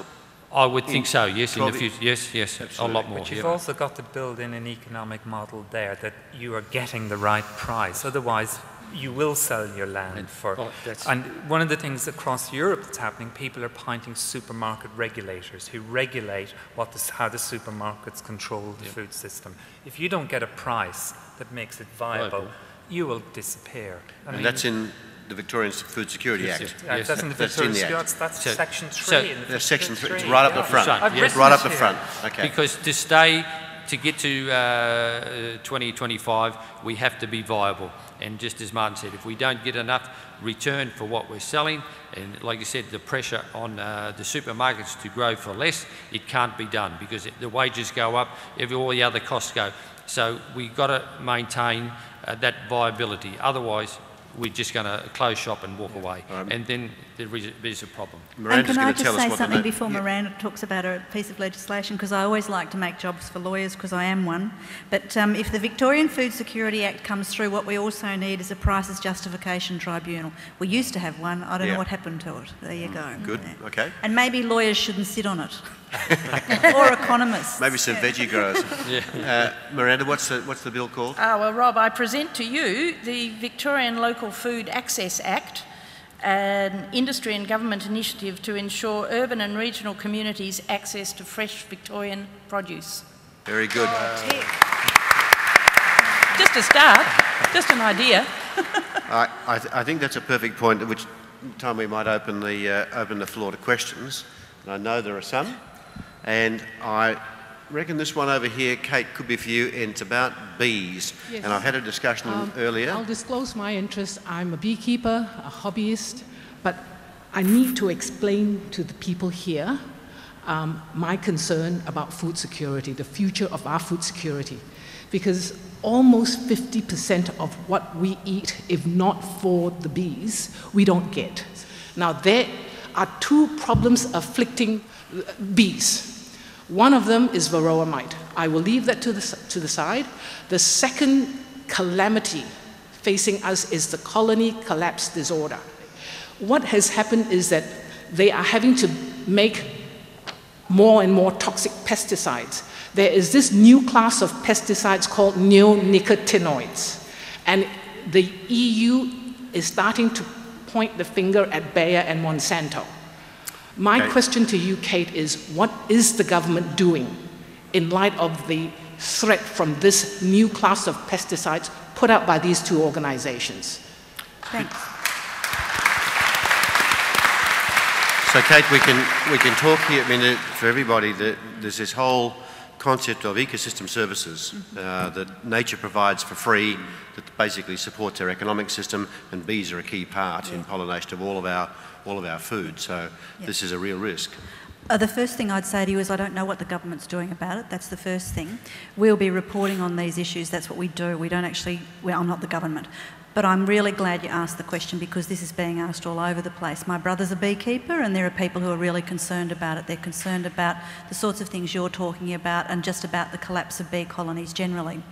I would think so, yes, in the future. Yes, absolutely. A lot more. But you've also got to build in an economic model there that you are getting the right price. Otherwise, you will sell your land for... And one of the things across Europe that's happening, people are appointing supermarket regulators who regulate how the supermarkets control the food system. If you don't get a price that makes it viable, you will disappear. And that's in the Victorian Food Security Act. Yes. That's in the Victorian Security Act. That's Section 3. That's Section 3. It's right up the front. Yes. Right up the front. Okay. Because to get to 2025, we have to be viable. And just as Martin said, if we don't get enough return for what we're selling, and like you said, the pressure on the supermarkets to grow for less, it can't be done because the wages go up, all the other costs go. So we've got to maintain that viability. Otherwise, we're just going to close shop and walk away. And then there's a problem. Miranda's and can I just say something before Miranda talks about a piece of legislation, because I always like to make jobs for lawyers, because I am one. But if the Victorian Food Security Act comes through, what we also need is a prices justification tribunal. We used to have one. I don't know what happened to it. There you go. Good, okay. And maybe lawyers shouldn't sit on it. Or economists. Maybe some veggie growers. Miranda, what's the bill called? Well, Rob, I present to you the Victorian Local Food Access Act, an industry and government initiative to ensure urban and regional communities access to fresh Victorian produce. Very good. Just a start, just an idea. I think that's a perfect point, at which time we might open the floor to questions. And I know there are some. And I reckon this one over here, Kate, could be for you, and it's about bees. Yes. And I've had a discussion earlier. I'll disclose my interest. I'm a beekeeper, a hobbyist, but I need to explain to the people here my concern about food security, the future of our food security. Because almost 50% of what we eat, if not for the bees, we don't get. Now, there are two problems afflicting bees. One of them is varroa mite. I will leave that to the side. The second calamity facing us is the colony collapse disorder. What has happened is that they are having to make more and more toxic pesticides. There is this new class of pesticides called neonicotinoids, and the EU is starting to point the finger at Bayer and Monsanto. My question to you, Kate, is what is the government doing in light of the threat from this new class of pesticides put out by these two organizations? Thanks. So, Kate, we can talk here. I mean, for everybody, there's this whole concept of ecosystem services that nature provides for free, that basically supports our economic system, and bees are a key part in pollination of all of our food. So this is a real risk. The first thing I'd say to you is I don't know what the government's doing about it. That's the first thing. We'll be reporting on these issues. That's what we do. We don't actually... Well, I'm not the government. But I'm really glad you asked the question because this is being asked all over the place. My brother's a beekeeper and there are people who are really concerned about it. They're concerned about the sorts of things you're talking about and just about the collapse of bee colonies generally.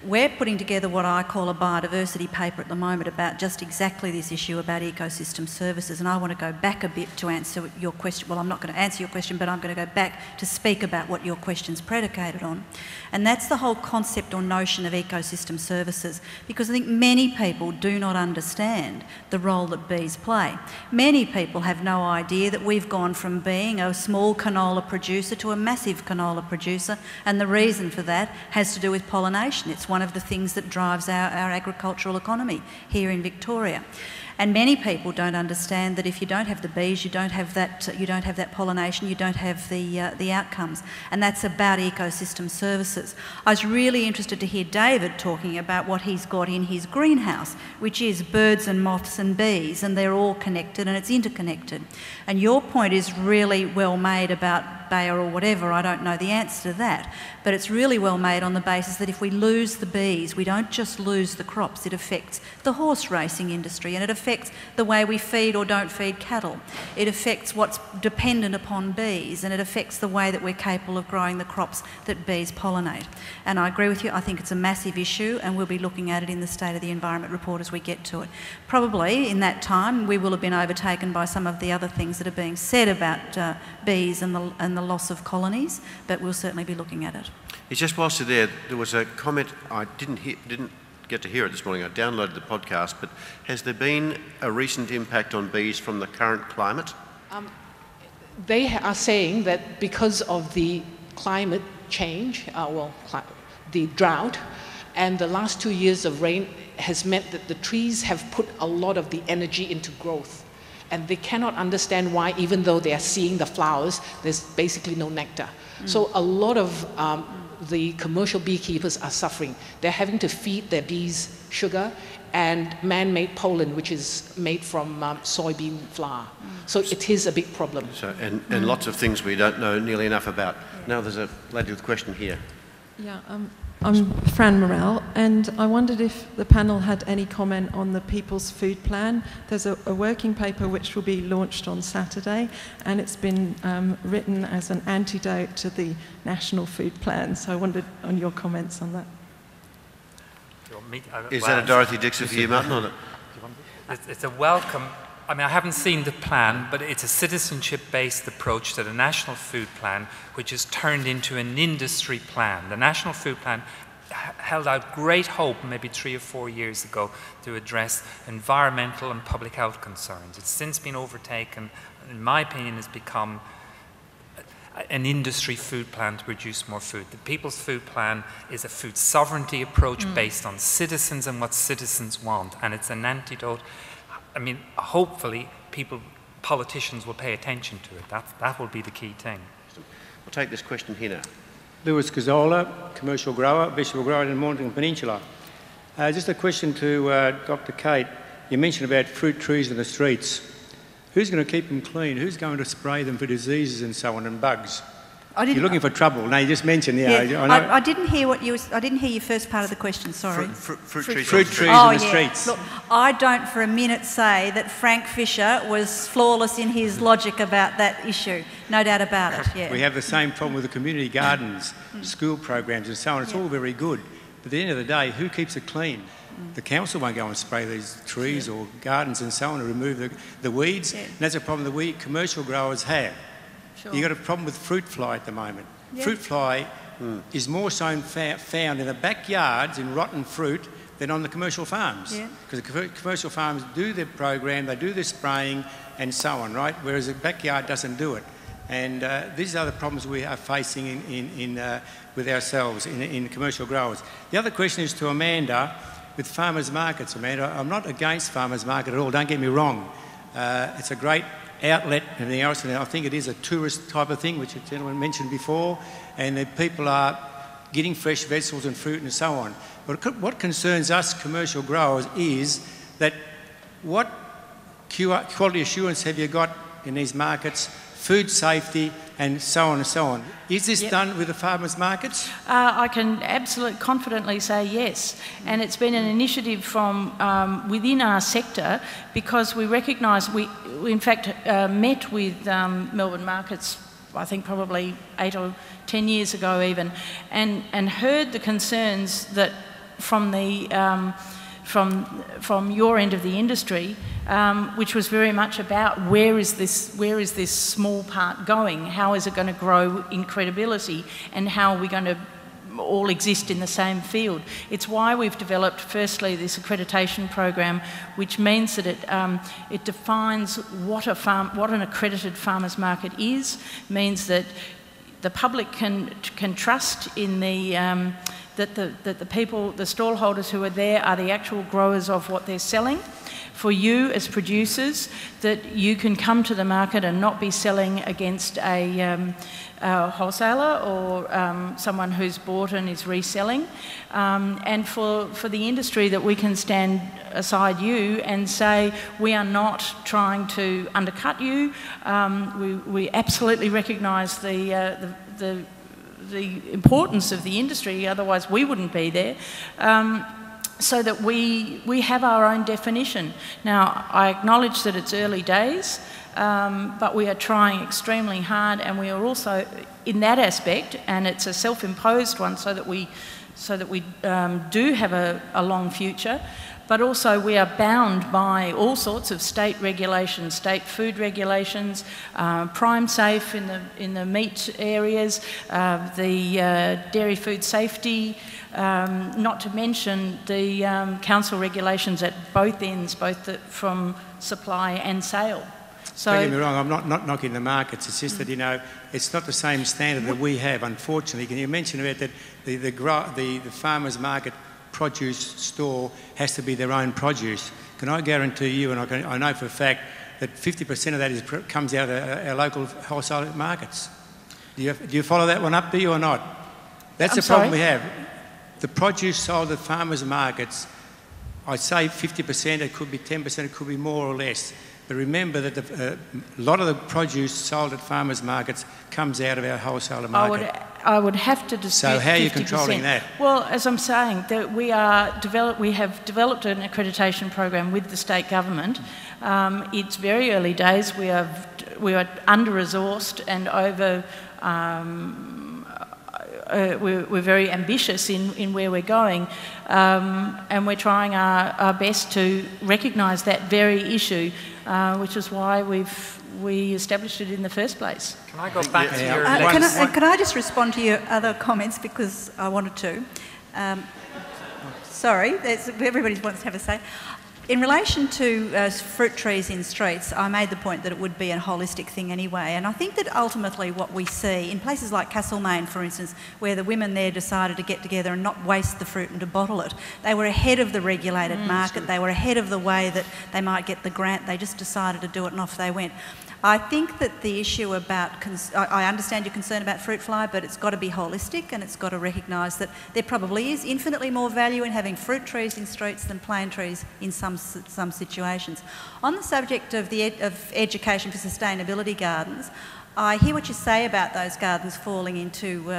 We're putting together what I call a biodiversity paper at the moment about just exactly this issue about ecosystem services, and I want to go back a bit to answer your question. Well, I'm not going to answer your question, but I'm going to go back to speak about what your question's predicated on. And that's the whole concept or notion of ecosystem services, because I think many people do not understand the role that bees play. Many people have no idea that we've gone from being a small canola producer to a massive canola producer, and the reason for that has to do with pollination. It's one of the things that drives our agricultural economy here in Victoria. And many people don't understand that if you don't have the bees, you don't have that pollination, you don't have the outcomes. And that's about ecosystem services. I was really interested to hear David talking about what he's got in his greenhouse, which is birds and moths and bees, and they're all connected and it's interconnected. And your point is really well made about Bayer or whatever, I don't know the answer to that, but it's really well made on the basis that if we lose the bees, we don't just lose the crops, it affects the horse racing industry and it affects the way we feed or don't feed cattle. It affects what's dependent upon bees and it affects the way that we're capable of growing the crops that bees pollinate. And I agree with you, I think it's a massive issue and we'll be looking at it in the State of the Environment report as we get to it. Probably in that time we will have been overtaken by some of the other things that are being said about bees and the loss of colonies, but we'll certainly be looking at it. It's just whilst you're there was a comment I didn't get to hear it this morning. I downloaded the podcast, but has there been a recent impact on bees from the current climate? They are saying that because of the climate change, the drought, and the last 2 years of rain has meant that the trees have put a lot of the energy into growth. And they cannot understand why, even though they are seeing the flowers, there's basically no nectar. So a lot of the commercial beekeepers are suffering. They're having to feed their bees sugar and man-made pollen, which is made from soybean flour. So it is a big problem. So, and lots of things we don't know nearly enough about. Now there's a lady with a question here. Yeah, I'm Fran Morell, and I wondered if the panel had any comment on the People's Food Plan. There's a working paper which will be launched on Saturday, and it's been written as an antidote to the National Food Plan. So I wondered on your comments on that. Is that a Dorothy Dixon for you, Martin? It's a welcome. I mean, I haven't seen the plan, but it's a citizenship-based approach to the National Food Plan, which is turned into an industry plan. The National Food Plan held out great hope maybe 3 or 4 years ago to address environmental and public health concerns. It's since been overtaken, in my opinion, has become an industry food plan to produce more food. The People's Food Plan is a food sovereignty approach based on citizens and what citizens want, and it's an antidote. I mean, hopefully politicians will pay attention to it. That will be the key thing. We'll take this question here now. Lewis Cazzola, commercial grower, vegetable grower in the Mornington Peninsula. Just a question to Dr. Kate. You mentioned about fruit trees in the streets. Who's going to keep them clean? Who's going to spray them for diseases and so on and bugs? You're looking for trouble. No, you just mentioned, I didn't hear I didn't hear your first part of the question, sorry. Fruit trees in the streets. Look, I don't for a minute say that Frank Fisher was flawless in his logic about that issue. No doubt about it, yeah. We have the same problem with the community gardens, school programs and so on. It's all very good. But at the end of the day, who keeps it clean? The council won't go and spray these trees or gardens and so on to remove the weeds. And that's a problem that commercial growers have. Sure. You've got a problem with fruit fly at the moment. Yeah. Fruit fly is more so found in the backyards in rotten fruit than on the commercial farms. Because the commercial farms do their program, they do their spraying and so on, right? Whereas the backyard doesn't do it. And these are the problems we are facing with ourselves in commercial growers. The other question is to Amanda with farmers markets. Amanda, I'm not against farmers market at all, don't get me wrong. It's a great outlet and everything else, and I think it is a tourist type of thing, which the gentleman mentioned before, and that people are getting fresh vegetables and fruit and so on. But what concerns us commercial growers is that what quality assurance have you got in these markets food safety, and so on and so on. Is this done with the farmers' markets? I can absolutely confidently say yes, and it's been an initiative from within our sector, because we recognise we in fact met with Melbourne markets, I think probably 8 or 10 years ago even, and heard the concerns that from the from your end of the industry, which was very much about where is this small part going? How is it going to grow in credibility, and how are we going to all exist in the same field? It's why we've developed, firstly, this accreditation program, which means that it defines what an accredited farmers market is, means that the public can trust in the that the people, the stallholders who are there, are the actual growers of what they're selling. For you as producers, that you can come to the market and not be selling against a wholesaler or someone who's bought and is reselling. And for the industry, that we can stand aside you and say, we are not trying to undercut you. We absolutely recognise the importance of the industry, otherwise we wouldn't be there. So that we have our own definition. Now, I acknowledge that it's early days, but we are trying extremely hard, and we are also, in that aspect, and it's a self-imposed one so that we do have a long future, but also we are bound by all sorts of state regulations, state food regulations, Prime Safe in the meat areas, the dairy food safety, not to mention the council regulations at both ends, from supply and sale. So, don't get me wrong, I'm not knocking the markets, it's just that, you know, it's not the same standard that we have, unfortunately. Can you mention about that the farmers market produce store has to be their own produce? Can I guarantee you, and I know for a fact, that 50% of that comes out of our local wholesale markets? Do you follow that one up, do you, or not? That's the problem we have. The produce sold at farmers markets, I'd say 50%, it could be 10%, it could be more or less. But remember that a lot of the produce sold at farmers markets comes out of our wholesaler market. I would have to dispute 50%. So how are you controlling that? Well, as I'm saying, that we have developed an accreditation program with the state government. It's very early days. We are under-resourced and over. We're very ambitious in where we're going, and we're trying our best to recognise that very issue, which is why we established it in the first place. Can I go back to your... Can I just respond to your other comments, because I wanted to? Sorry, everybody wants to have a say. In relation to fruit trees in streets, I made the point that it would be a holistic thing anyway, and I think that ultimately what we see in places like Castlemaine, for instance, where the women there decided to get together and not waste the fruit and to bottle it, they were ahead of the regulated market, they were ahead of the way that they might get the grant, they just decided to do it and off they went. I think that the issue about, I understand your concern about fruit fly, but it's got to be holistic, and it's got to recognise that there probably is infinitely more value in having fruit trees in streets than plain trees in some situations. On the subject of education for sustainability gardens, I hear what you say about those gardens falling into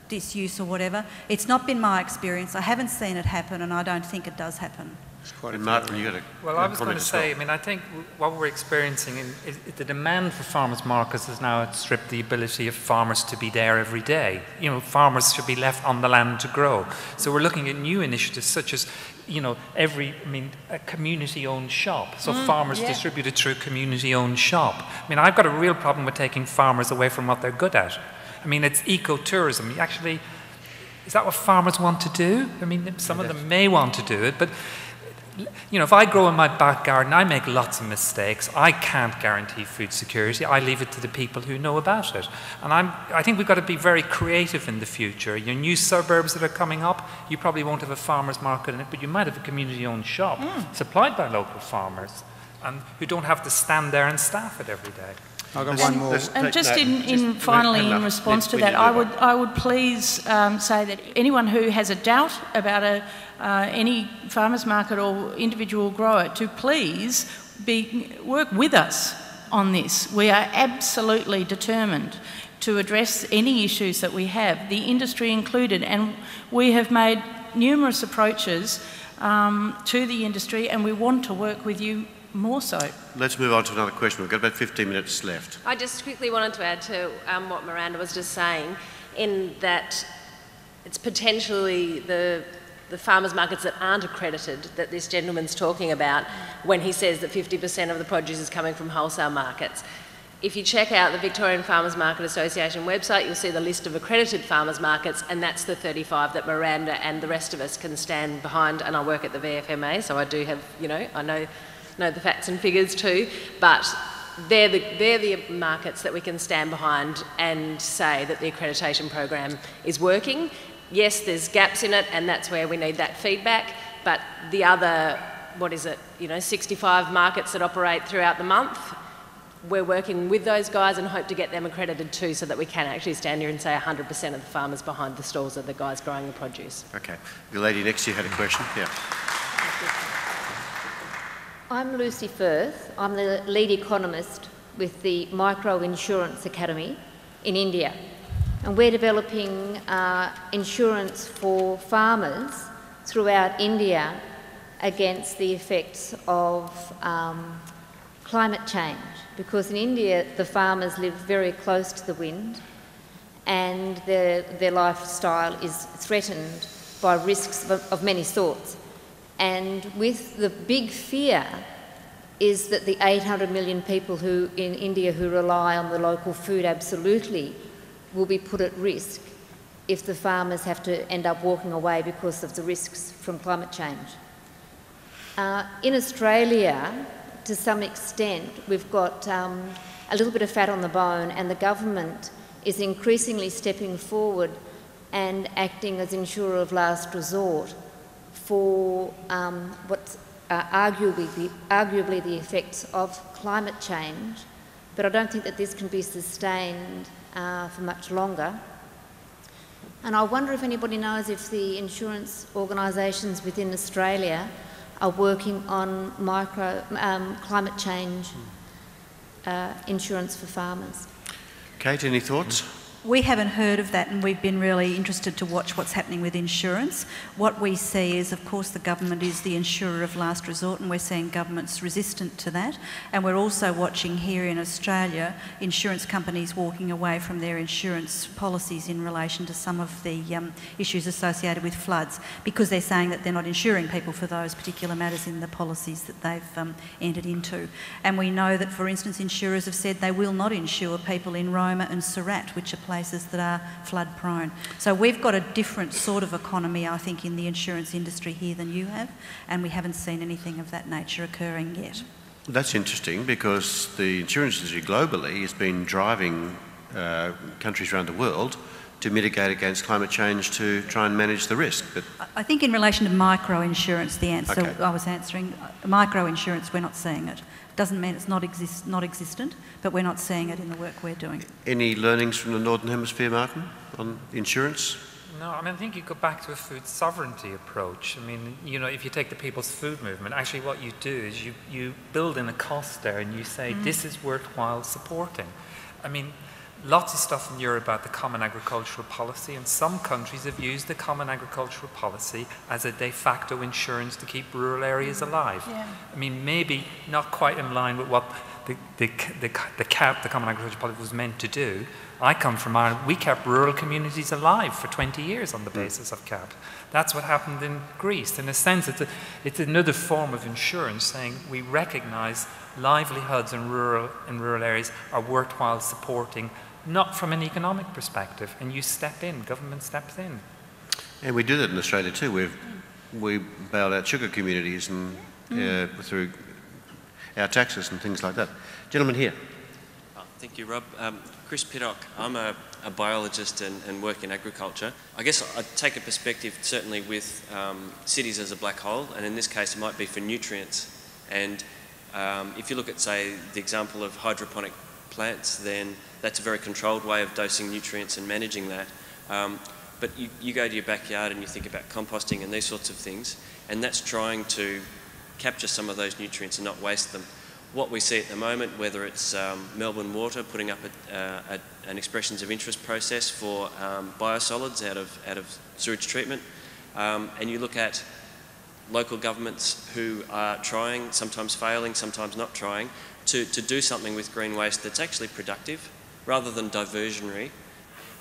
disuse or whatever. It's not been my experience. I haven't seen it happen, and I don't think it does happen. And Martin, you got a Well, I was going to say, I mean, I think what we're experiencing is the demand for farmers' markets has now outstripped the ability of farmers to be there every day. You know, farmers should be left on the land to grow. So we're looking at new initiatives such as, you know, a community-owned shop. So farmers distributed through a community-owned shop. I mean, I've got a real problem with taking farmers away from what they're good at. I mean, it's ecotourism. Actually, is that what farmers want to do? I mean, some of them may want to do it, but you know, if I grow in my back garden, I make lots of mistakes. I can't guarantee food security. I leave it to the people who know about it. And I think we've got to be very creative in the future. Your new suburbs that are coming up, you probably won't have a farmer's market in it, but you might have a community-owned shop supplied by local farmers and who don't have to stand there and staff it every day. I've got one more. And finally, in response to that, I would please say that anyone who has a doubt about any farmers market or individual grower to please work with us. on this. We are absolutely determined to address any issues that we have, the industry included, and we have made numerous approaches to the industry, and we want to work with you more so. Let's move on to another question. We've got about 15 minutes left. I just quickly wanted to add to what Miranda was just saying, in that it's potentially the farmers' markets that aren't accredited that this gentleman's talking about when he says that 50% of the produce is coming from wholesale markets. If you check out the Victorian Farmers Market Association website, you'll see the list of accredited farmers markets, and that's the 35 that Miranda and the rest of us can stand behind. And I work at the VFMA, so I do have, I know the facts and figures too, but they're the markets that we can stand behind and say that the accreditation program is working. Yes, there's gaps in it, and that's where we need that feedback, but the other, 65 markets that operate throughout the month, we're working with those guys and hope to get them accredited too, so that we can actually stand here and say 100% of the farmers behind the stalls are the guys growing the produce. Okay. The lady next to you had a question. Yeah. I'm Lucy Firth. I'm the lead economist with the Micro Insurance Academy in India. And we're developing insurance for farmers throughout India against the effects of climate change. Because in India, the farmers live very close to the wind, and their lifestyle is threatened by risks of many sorts. And with the big fear is that the 800 million people in India who rely on the local food absolutely will be put at risk if the farmers have to end up walking away because of the risks from climate change. In Australia, to some extent, we've got a little bit of fat on the bone, and the government is increasingly stepping forward and acting as insurer of last resort for what's arguably the effects of climate change. But I don't think that this can be sustained for much longer. And I wonder if anybody knows if the insurance organisations within Australia are working on climate change insurance for farmers. Kate, any thoughts? We haven't heard of that, and we've been really interested to watch what's happening with insurance. What we see is, of course, the government is the insurer of last resort, and we're seeing governments resistant to that. And we're also watching here in Australia insurance companies walking away from their insurance policies in relation to some of the issues associated with floods, because they're saying that they're not insuring people for those particular matters in the policies that they've entered into. And we know that, for instance, insurers have said they will not insure people in Roma and Surat, which are places that are flood prone. So we've got a different sort of economy, I think, in the insurance industry here than you have, and we haven't seen anything of that nature occurring yet. That's interesting, because the insurance industry globally has been driving countries around the world to mitigate against climate change to try and manage the risk. But I think in relation to micro-insurance, the answer Okay. I was answering, micro-insurance, we're not seeing it. Doesn't mean it's not existent, but we're not seeing it in the work we're doing. Any learnings from the Northern Hemisphere, Martin, on insurance? No, I think you go back to a food sovereignty approach. If you take the people's food movement, actually what you do is you build in a cost there, and you say, this is worthwhile supporting. Lots of stuff in Europe about the common agricultural policy, and some countries have used the common agricultural policy as a de facto insurance to keep rural areas alive. Yeah. Maybe not quite in line with what the CAP, the common agricultural policy, was meant to do. I come from Ireland. We kept rural communities alive for 20 years on the basis of CAP. That's what happened in Greece. In a sense, it's another form of insurance, saying we recognise livelihoods in rural areas are worthwhile supporting, not from an economic perspective, and you step in, government steps in. And we do that in Australia too. We bailed out sugar communities and through our taxes and things like that. Gentleman here. Thank you, Rob. Chris Pittock. I'm a biologist and work in agriculture. I guess I take a perspective certainly with cities as a black hole, and in this case it might be for nutrients. And if you look at, say, the example of hydroponic plants, then that's a very controlled way of dosing nutrients and managing that. But you go to your backyard and you think about composting and these sorts of things, and that's trying to capture some of those nutrients and not waste them. what we see at the moment, whether it's Melbourne Water putting up an expressions of interest process for biosolids out of sewage treatment, and you look at local governments who are trying, sometimes failing, sometimes not trying, to do something with green waste that's actually productive rather than diversionary.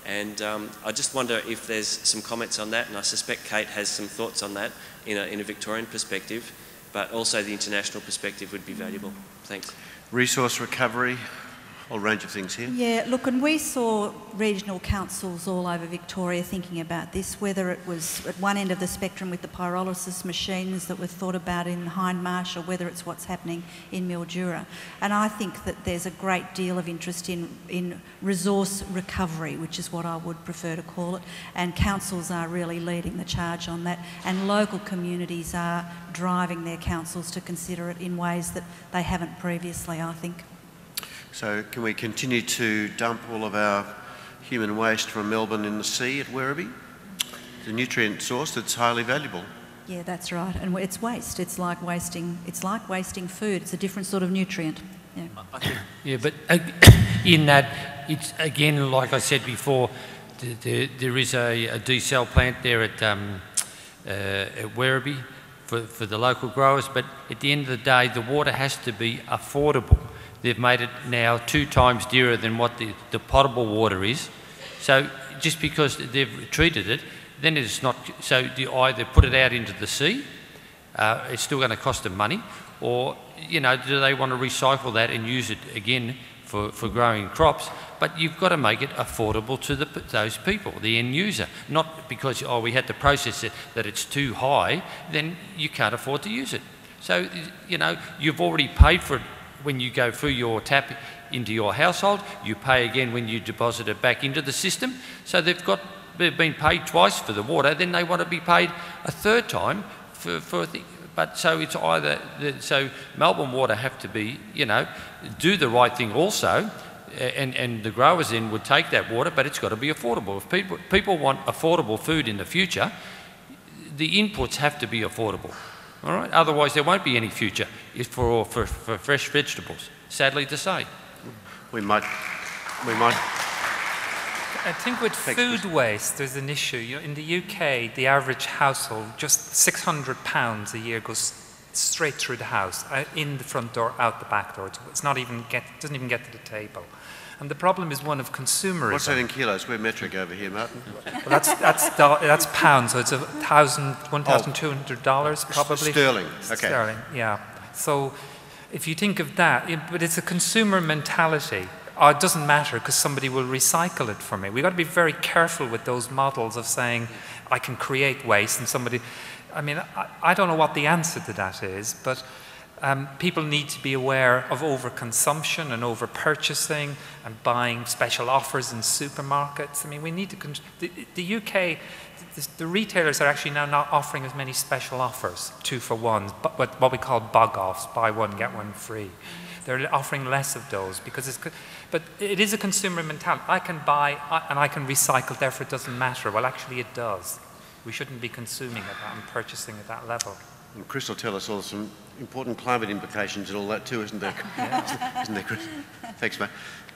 And I just wonder if there's some comments on that, and I suspect Kate has some thoughts on that in a Victorian perspective, but also the international perspective would be valuable. Thanks. Resource recovery, a whole range of things here. Yeah, look, and we saw regional councils all over Victoria thinking about this, whether it was at one end of the spectrum with the pyrolysis machines that were thought about in Hindmarsh, or whether it's what's happening in Mildura. And I think that there's a great deal of interest in resource recovery, which is what I would prefer to call it, and councils are really leading the charge on that, and local communities are driving their councils to consider it in ways that they haven't previously, I think. So can we continue to dump all of our human waste from Melbourne in the sea at Werribee? It's a nutrient source that's highly valuable. Yeah, that's right. And it's waste. It's like wasting food. It's a different sort of nutrient. Yeah. Yeah, but in that, it's again, like I said before, there is a desal plant there at Werribee for the local growers, but at the end of the day, the water has to be affordable. They've made it now 2 times dearer than what the potable water is. So just because they've treated it, then it's not, so you either put it out into the sea, it's still going to cost them money, or, you know, do they want to recycle that and use it again for growing crops? But you've got to make it affordable to those people, the end user. Not because, oh, we had to process it, that it's too high, then you can't afford to use it. So, you know, you've already paid for it when you go through your tap into your household. You pay again when you deposit it back into the system. So they've been paid twice for the water, then they want to be paid a third time but so it's either, so Melbourne Water have to be, you know, do the right thing also, and the growers then would take that water, but it's got to be affordable. If people want affordable food in the future, the inputs have to be affordable. All right? Otherwise, there won't be any future for fresh vegetables, sadly to say. We might. I think with food waste, there's an issue. You know, in the UK, the average household, just £600 a year goes straight through the house, in the front door, out the back door. It's not even doesn't even get to the table. And the problem is one of consumerism. What's that in kilos? We're metric over here, Martin. Well, that's pounds, so it's $1,200 probably. Sterling, okay. Sterling, yeah. So if you think of that, but it's a consumer mentality. Oh, it doesn't matter because somebody will recycle it for me. We've got to be very careful with those models of saying, I can create waste and somebody... I mean, I don't know what the answer to that is, but people need to be aware of overconsumption and over-purchasing and buying special offers in supermarkets. I mean, we need to... The UK, the retailers are actually now not offering as many special offers, 2 for 1s, but what we call bug-offs, buy one, get one free. They're offering less of those because but it is a consumer mentality. I can buy and I can recycle, therefore it doesn't matter. Well, actually it does. We shouldn't be consuming at that and purchasing at that level. And Chris will tell us all some important climate implications and all that too, isn't there? Yeah. Isn't there, Chris? Thanks, mate.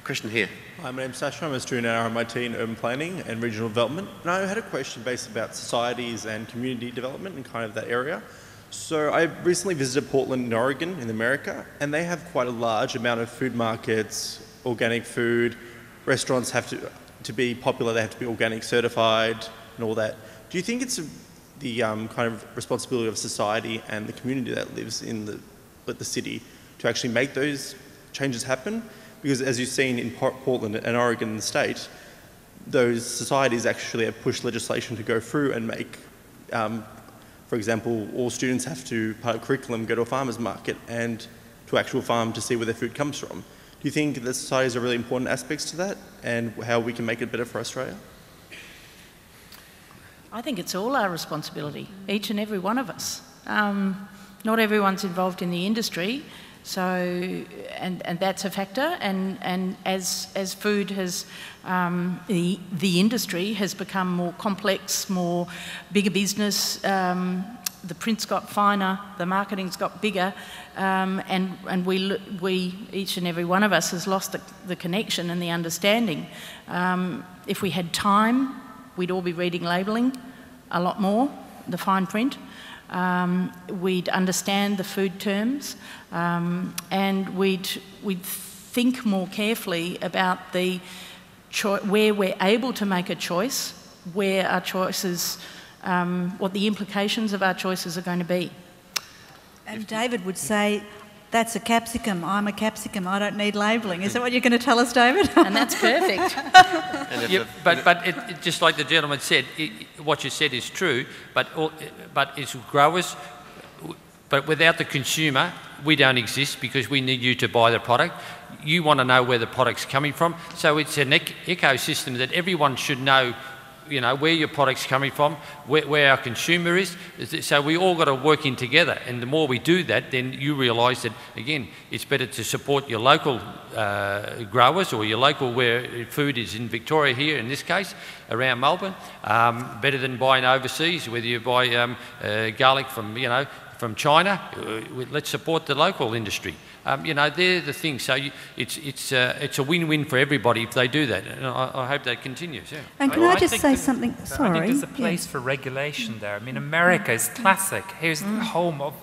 Question here. Hi, my name's Sasha. I'm a student at RMIT in Urban Planning and Regional Development. And I had a question based about societies and community development and kind of that area. So I recently visited Portland in Oregon in America, and they have quite a large amount of food markets, organic food. Restaurants have to be popular, they have to be organic certified and all that. Do you think it's the kind of responsibility of society and the community that lives in the city to actually make those changes happen? Because as you've seen in Portland and Oregon in the state, those societies actually have pushed legislation to go through and make for example, all students have to, part of curriculum, go to a farmer's market and to actual farm to see where their food comes from. Do you think that societies are really important aspects to that and how we can make it better for Australia? I think it's all our responsibility, each and every one of us. Not everyone's involved in the industry, so and that's a factor. And as food has, the industry has become more complex, more bigger business, the print's got finer, the marketing's got bigger, and we, each and every one of us, has lost the connection and the understanding. If we had time, we'd all be reading labelling a lot more, the fine print. We'd understand the food terms, and we'd think more carefully about where we're able to make a choice, where our choices, what the implications of our choices are going to be. And David would say, that's a capsicum, I'm a capsicum, I don't need labelling. Is that what you're going to tell us, David? And that's perfect. Yeah, but just like the gentleman said, what you said is true, but it's growers, but without the consumer, we don't exist because we need you to buy the product. You want to know where the product's coming from. So it's an ecosystem that everyone should know, you know, where your product's coming from, where our consumer is. So we all got to work in together. And the more we do that, then you realise that, again, it's better to support your local growers or your local where food is in Victoria here, in this case, around Melbourne, better than buying overseas, whether you buy garlic from, you know, from China. Let's support the local industry. You know, they're the things. So it's a win-win for everybody if they do that. And I hope that continues. Yeah. And can I just say something? Sorry. I think there's a place for regulation there. I mean, America is classic. Here's the home of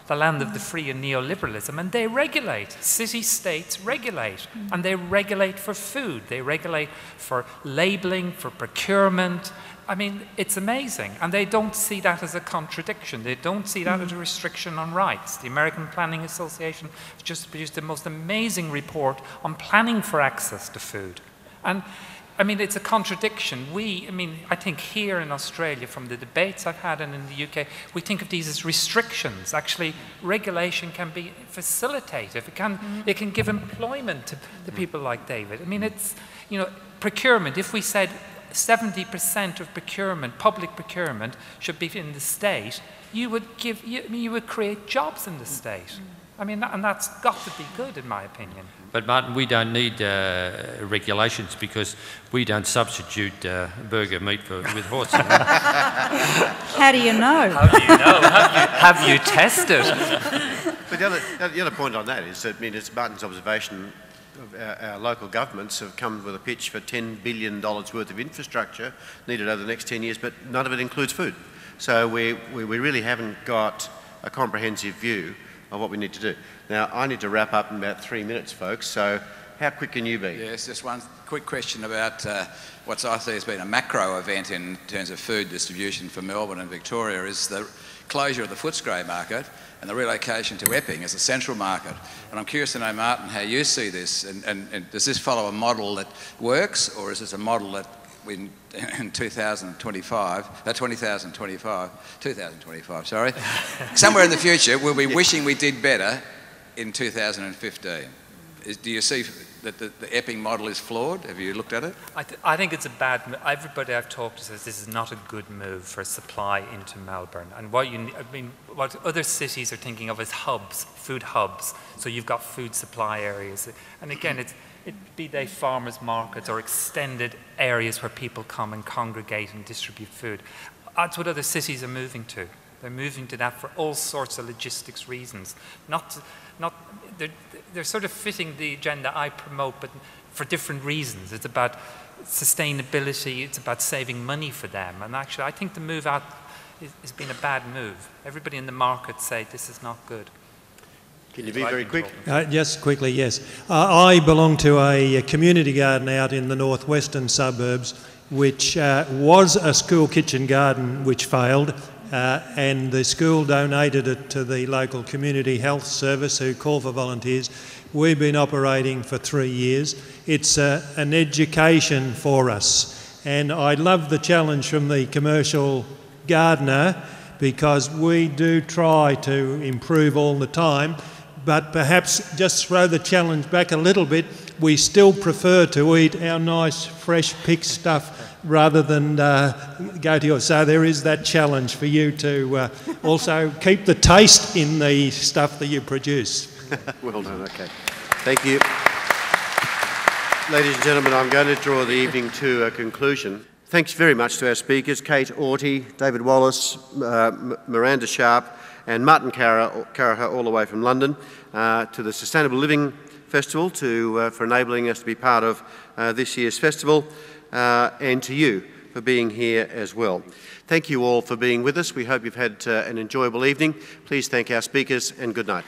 the land of the free and neoliberalism, and they regulate. City-states regulate, and they regulate for food. They regulate for labelling, for procurement. I mean, it's amazing, and they don't see that as a contradiction. They don't see that as a restriction on rights. The American Planning Association has just produced the most amazing report on planning for access to food. And, I mean, it's a contradiction. I think here in Australia, from the debates I've had and in the UK, we think of these as restrictions. Actually, regulation can be facilitative. It can give employment to people like David. I mean, it's, you know, procurement. If we said 70% of procurement, public procurement, should be in the state, you would create jobs in the state. I mean, and that's got to be good, in my opinion. But Martin, we don't need regulations because we don't substitute burger meat with horse. How do you know? How do you know? Have you tested? But the other point on that is that, I mean, it's Martin's observation. Our local governments have come with a pitch for $10 billion worth of infrastructure needed over the next 10 years, but none of it includes food. So we really haven't got a comprehensive view of what we need to do. Now, I need to wrap up in about 3 minutes, folks, so how quick can you be? Yes, just one quick question about what I see has been a macro event in terms of food distribution for Melbourne and Victoria is the closure of the Footscray market and the relocation to Epping as a central market. And I'm curious to know, Martin, how you see this, and does this follow a model that works, or is this a model that in 2025, sorry, somewhere in the future we'll be wishing we did better in 2015? Do you see that the Epping model is flawed? Have you looked at it? I think it's a bad move. Everybody I've talked to says this is not a good move for supply into Melbourne. And what other cities are thinking of as hubs, food hubs. So you've got food supply areas. And again, be they farmers' markets or extended areas where people come and congregate and distribute food. That's what other cities are moving to. They're moving to that for all sorts of logistics reasons. They're sort of fitting the agenda I promote, but for different reasons. It's about sustainability, it's about saving money for them. And actually, I think the move out has been a bad move. Everybody in the market say this is not good. Can you be very quick? Just quickly, yes. I belong to a community garden out in the northwestern suburbs, which was a school kitchen garden which failed. And the school donated it to the local community health service who call for volunteers. We've been operating for 3 years. It's an education for us. And I love the challenge from the commercial gardener because we do try to improve all the time, but perhaps just throw the challenge back a little bit. We still prefer to eat our nice fresh picked stuff rather than go to yours. So there is that challenge for you to also keep the taste in the stuff that you produce. Well done, okay. Thank you. Ladies and gentlemen, I'm going to draw the evening to a conclusion. Thanks very much to our speakers, Kate Auty, David Wallace, Miranda Sharp and Martin Caraha all the way from London, to the Sustainable Living Festival for enabling us to be part of this year's festival, and to you for being here as well. Thank you all for being with us. We hope you've had an enjoyable evening. Please thank our speakers and good night.